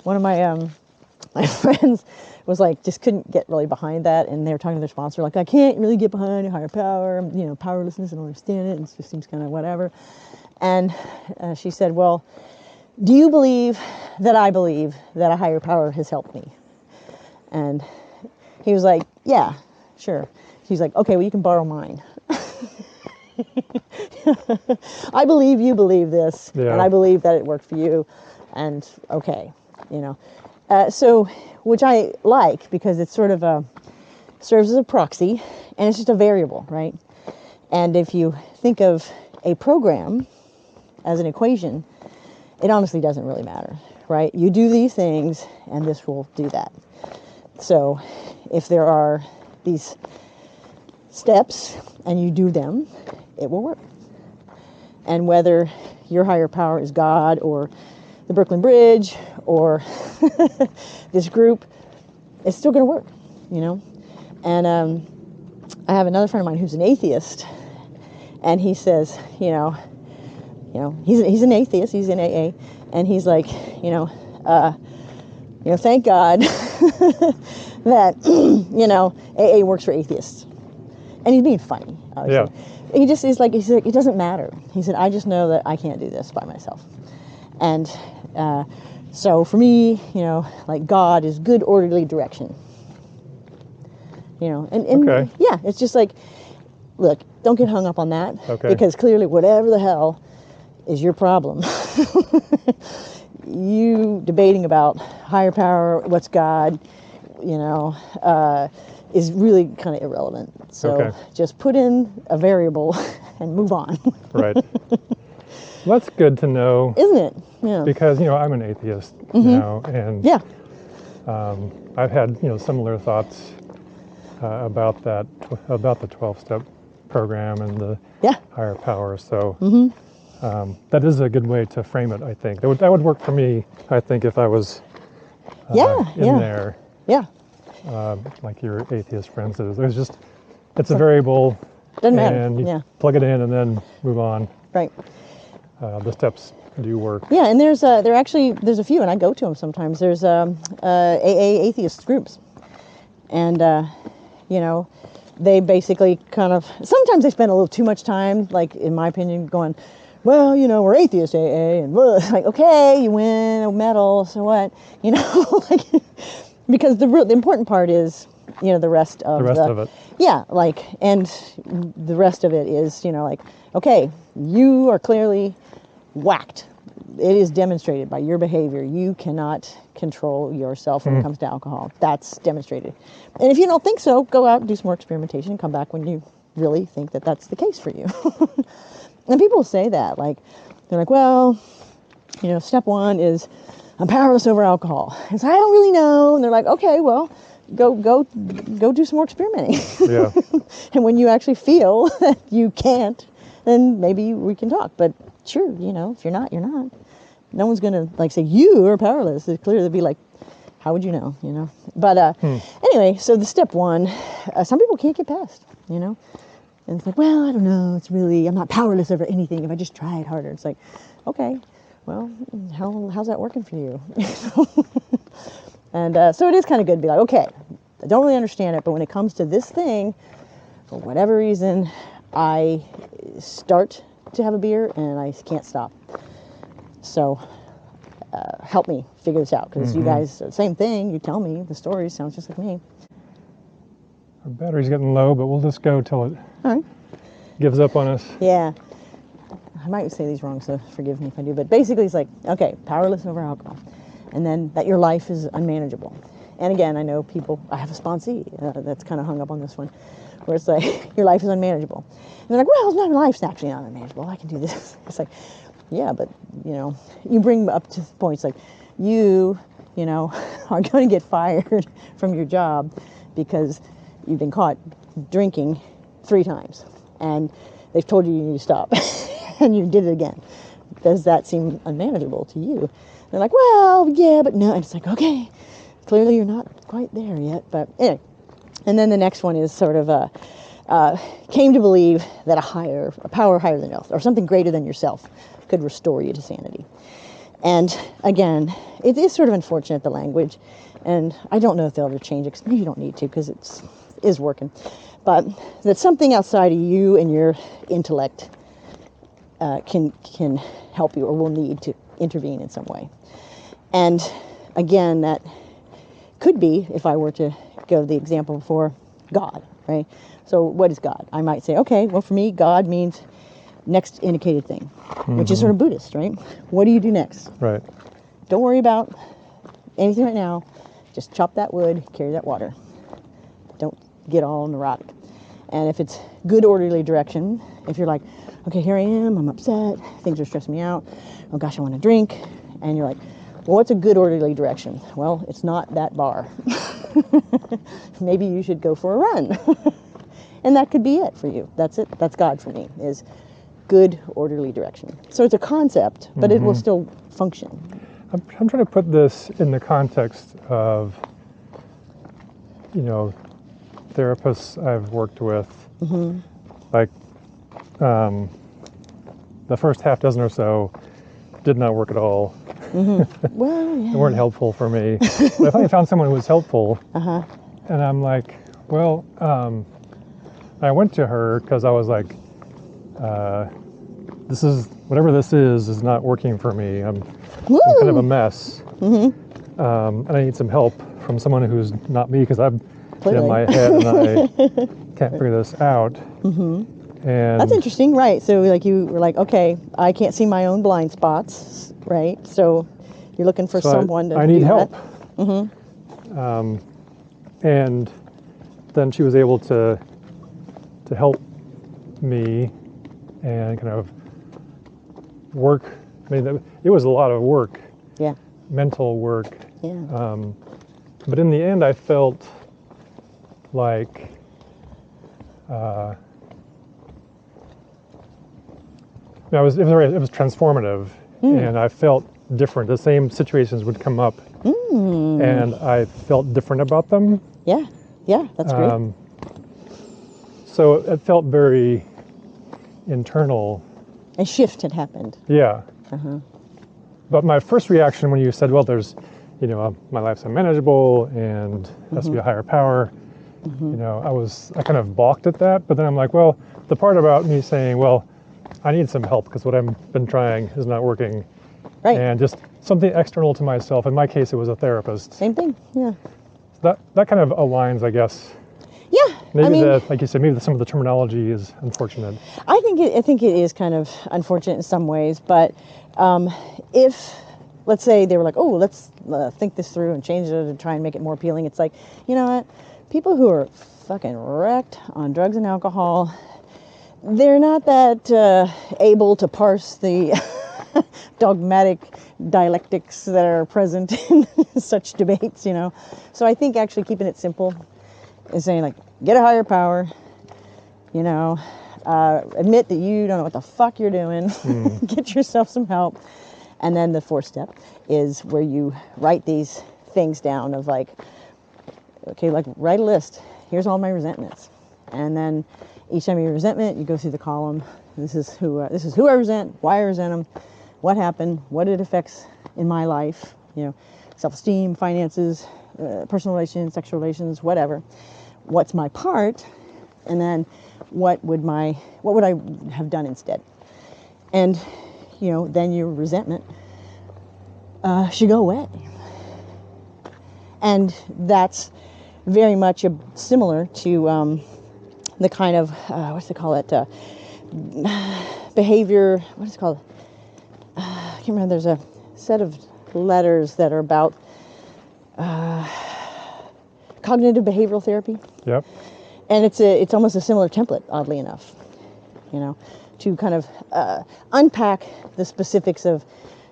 S1: one of my friends was like, just couldn't get really behind that, and they were talking to their sponsor like, I can't really get behind a higher power, powerlessness, I don't understand it, it just seems kind of whatever. And she said, well, do you believe that I believe that a higher power has helped me? And he was like, yeah, sure. He's like, okay, well, you can borrow mine. I believe you believe this, and I believe that it worked for you, and okay, So, which I like, because it's sort of serves as a proxy, and it's just a variable, right? And if you think of a program as an equation, it honestly doesn't really matter, right? You do these things, and this will do that. So if there are these steps, and you do them, it will work. And whether your higher power is God, or the Brooklyn Bridge, or this group, it's still going to work, And I have another friend of mine who's an atheist, and he says, he's an atheist, he's in AA, and he's like, thank God that, AA works for atheists. And he's being funny, obviously. Yeah. He just is like, he said, it doesn't matter. He said, I just know that I can't do this by myself. And so for me, like God is good, orderly direction. And okay. Yeah, it's just like, look, don't get hung up on that. Okay. Because clearly whatever the hell is your problem. You debating about higher power, what's God, is really kind of irrelevant. So just put in a variable and move on. Right.
S2: Well, that's good to know.
S1: Isn't it? Yeah.
S2: Because, I'm an atheist now, and I've had, similar thoughts about that, about the 12-step program and the higher power. So that is a good way to frame it, I think. That would work for me, I think, if I was in there. Yeah. Like your atheist friend says. It's a variable.
S1: Doesn't matter.
S2: And you plug it in and then move on.
S1: Right.
S2: The steps do work.
S1: Yeah, and there's a few, and I go to them sometimes. There's AA atheist groups. And, they basically kind of, sometimes they spend a little too much time, like, in my opinion, going, well, we're atheist AA, and like, okay, you win a medal, so what? Like, because the important part is, the rest of it. Yeah, like, and the rest of it is, like, okay, you are clearly whacked. It is demonstrated by your behavior. You cannot control yourself when it comes to alcohol. That's demonstrated. And if you don't think so, go out and do some more experimentation and come back when you really think that that's the case for you. And people say that, like, they're like, well, step one is I'm powerless over alcohol. And so I don't really know. And they're like, okay, well, go do some more experimenting. Yeah. And when you actually feel that you can't, then maybe we can talk. But sure, if you're not, you're not. No one's going to, like, say, you are powerless. It's clear. They'd be like, how would you know, But anyway, so the step one, some people can't get past, And it's like, well, I don't know. I'm not powerless over anything if I just tried harder. It's like, okay, well, how's that working for you? And so it is kind of good to be like, okay, I don't really understand it, but when it comes to this thing, for whatever reason, I start to have a beer and I can't stop. So help me figure this out, because you guys, same thing, you tell me the story, sounds just like me.
S2: Our battery's getting low, but we'll just go till it gives up on us.
S1: Yeah. I might say these wrong, so forgive me if I do, but basically it's like, okay, powerless over alcohol, and then that your life is unmanageable. And again, I know people, I have a sponsee that's kind of hung up on this one, where it's like, your life is unmanageable. And they're like, well, my life's actually not unmanageable. I can do this. It's like, yeah, but, you bring up to points like, you are going to get fired from your job because you've been caught drinking 3 times. And they've told you need to stop. And you did it again. Does that seem unmanageable to you? They're like, well, yeah, but no. And it's like, okay, clearly you're not quite there yet. But anyway. And then the next one is sort of came to believe that a power higher than yourself, or something greater than yourself, could restore you to sanity. And again, it is sort of unfortunate, the language, and I don't know if they'll ever change it, because maybe you don't need to, because it is working. But that something outside of you and your intellect can help you or will need to intervene in some way. And again, that could be, if I were to go the example for God, right? So what is God? I might say, okay, well, for me, God means next indicated thing, which is sort of Buddhist, right? What do you do next?
S2: Right.
S1: Don't worry about anything right now. Just chop that wood, carry that water. Don't get all neurotic. And if it's good, orderly direction, if you're like, okay, here I am, I'm upset, things are stressing me out, oh gosh, I want to drink, and you're like, well, what's a good, orderly direction? Well, it's not that bar. Maybe you should go for a run. And that could be it for you. That's it. That's God for me, is good, orderly direction. So it's a concept, but it will still function.
S2: I'm trying to put this in the context of, therapists I've worked with. Like, the first half dozen or so did not work at all.
S1: Well, yeah.
S2: They weren't helpful for me. But I finally found someone who was helpful. And I'm like, well, I went to her because I was like, whatever this is not working for me. I'm kind of a mess. And I need some help from someone who's not me, because I'm in my head and I can't figure this out. And
S1: that's interesting, right? So like you were like, okay, I can't see my own blind spots, right? So you're looking for someone to
S2: I need
S1: do
S2: help.
S1: That.
S2: And then she was able to help me and kind of work. I mean, it was a lot of work.
S1: Yeah.
S2: Mental work.
S1: Yeah.
S2: But in the end, I felt like it was transformative, and I felt different. The same situations would come up, and I felt different about them.
S1: Yeah. Yeah. That's great.
S2: So it felt very internal.
S1: A shift had happened.
S2: Yeah. But my first reaction when you said, well, there's, my life's unmanageable and there has to be a higher power, I kind of balked at that. But then I'm like, well, the part about me saying, well, I need some help because what I've been trying is not working.
S1: Right.
S2: And just something external to myself. In my case, it was a therapist.
S1: Same thing. Yeah.
S2: That kind of aligns, I guess.
S1: Yeah.
S2: Maybe like you said, maybe some of the terminology is unfortunate.
S1: I think it is kind of unfortunate in some ways, but if, let's say they were like, oh, let's think this through and change it and try and make it more appealing. It's like, you know what? People who are fucking wrecked on drugs and alcohol, they're not that able to parse the dogmatic dialectics that are present in such debates, So I think actually keeping it simple is saying, like, get a higher power, admit that you don't know what the fuck you're doing, get yourself some help. And then the fourth step is where you write these things down of like, okay, like write a list. Here's all my resentments. And then each time you resentment, you go through the column. This is who I resent, why I resent them, what happened, what it affects in my life, self-esteem, finances, personal relations, sexual relations, whatever. What's my part? And then what would I have done instead? And, then your resentment should go away. And that's very much similar to the kind of, behavior, what is it called? I can't remember, there's a set of letters that are about cognitive behavioral therapy.
S2: Yep.
S1: And it's almost a similar template, oddly enough, to kind of unpack the specifics of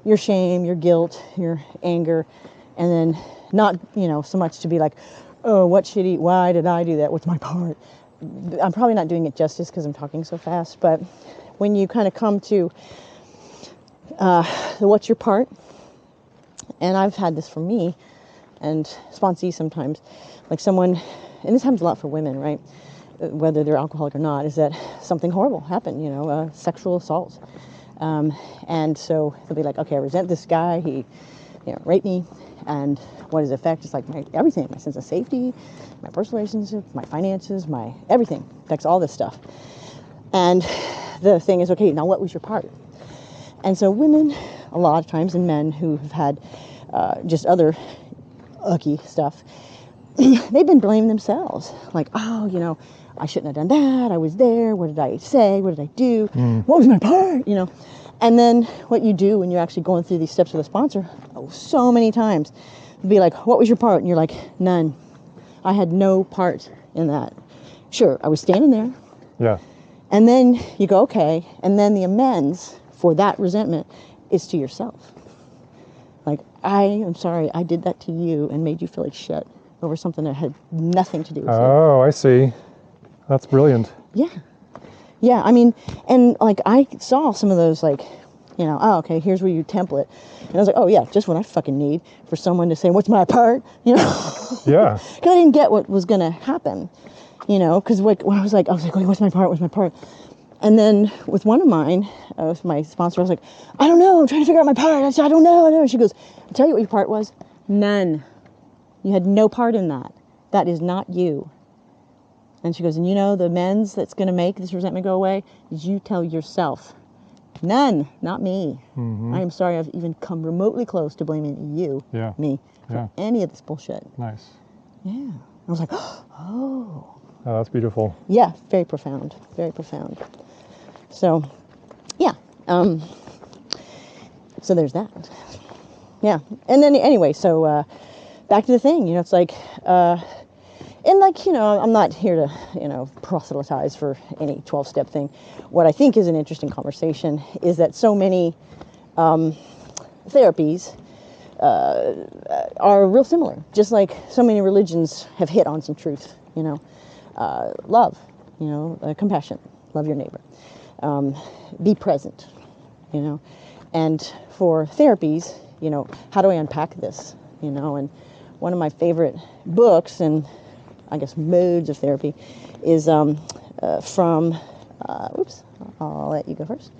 S1: your shame, your guilt, your anger, and then not, so much to be like, oh, why did I do that? What's my part? I'm probably not doing it justice because I'm talking so fast, but when you kind of come to what's your part, and I've had this for me, and sponsees sometimes, like someone, and this happens a lot for women, right? Whether they're alcoholic or not, is that something horrible happened, sexual assault. And so they'll be like, okay, I resent this guy, he raped me, and what does it affect? It's like everything, my sense of safety, my personal relationships, my finances, my everything affects all this stuff. And the thing is, okay, now what was your part? And so women, a lot of times, and men who have had just other icky stuff, they've been blaming themselves. Like, oh, you know, I shouldn't have done that. I was there. What did I say? What did I do? What was my part? You know? And then what you do when you're actually going through these steps with a sponsor, so many times, be like, what was your part? And you're like, none. I had no part in that. Sure, I was standing there.
S2: Yeah.
S1: And then you go, okay. And then the amends for that resentment is to yourself. Like, I am sorry I did that to you and made you feel like shit over something that had nothing to do with you.
S2: Oh, I see. That's brilliant.
S1: Yeah. Yeah, I mean, and like I saw some of those, like, you know, oh, okay, here's where you template. And I was like, oh yeah, just what I fucking need for someone to say, what's my part? You know?
S2: Yeah.
S1: Because I didn't get what was going to happen, you know, because when I was like, wait, what's my part? What's my part? And then with one of mine, with my sponsor, I was like, I don't know, I'm trying to figure out my part. I said, I don't know. And she goes, I'll tell you what your part was. None. You had no part in that. That is not you. And she goes, and you know the amends that's going to make this resentment go away is you tell yourself. None, not me. I am sorry I've even come remotely close to blaming you, me, for any of this bullshit.
S2: Nice.
S1: Yeah. I was like, oh.
S2: Oh, that's beautiful.
S1: Yeah, very profound. Very profound. So, yeah. So there's that. Yeah. And then anyway, so back to the thing, you know, it's like, and like, you know, I'm not here to, you know, proselytize for any 12-step thing. What I think is an interesting conversation is that so many therapies are real similar. Just like so many religions have hit on some truth, you know. Love, you know, compassion, love your neighbor. Be present, you know. And for therapies, you know, how do I unpack this, you know? And one of my favorite books and I guess modes of therapy is from, oops, I'll let you go first.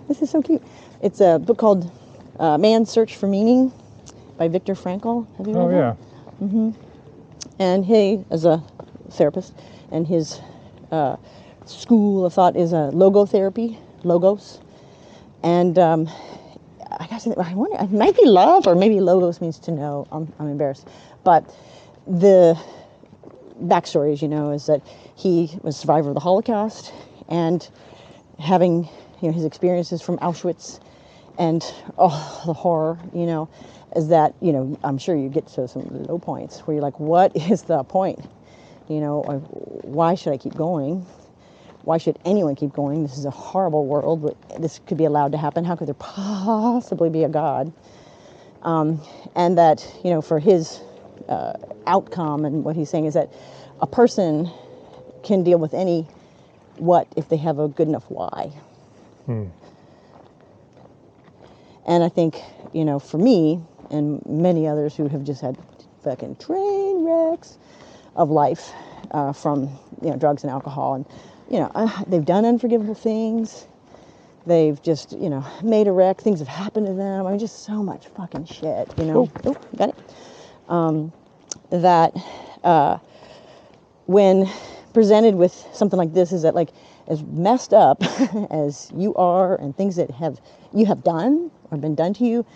S1: This is so cute. It's a book called Man's Search for Meaning by Viktor Frankl. Have you read that?
S2: Oh, yeah.
S1: And he is a therapist, and his school of thought is logotherapy, logos. And I guess I wonder, it might be love, or maybe logos means to know. I'm embarrassed. But the backstory, as you know, is that he was a survivor of the Holocaust, and having, you know, his experiences from Auschwitz, and oh, the horror, you know, is that, you know, I'm sure you get to some low points where you're like, what is the point? You know, why should I keep going? Why should anyone keep going? This is a horrible world, but this could be allowed to happen. How could there possibly be a God? And that, you know, for his outcome, and what he's saying is that a person can deal with any what if they have a good enough why. And I think, you know, for me and many others who have just had fucking train wrecks of life from, you know, drugs and alcohol, and, you know, they've done unforgivable things. They've just, you know, made a wreck. Things have happened to them. I mean, just so much fucking shit, you know. Oh, got it. That when presented with something like this, is that, like, as messed up as you are and things that you have done or been done to you,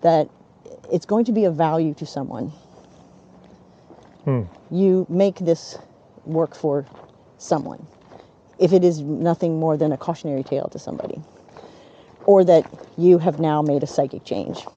S1: that it's going to be of value to someone. You make this work for someone, if it is nothing more than a cautionary tale to somebody, or that you have now made a psychic change.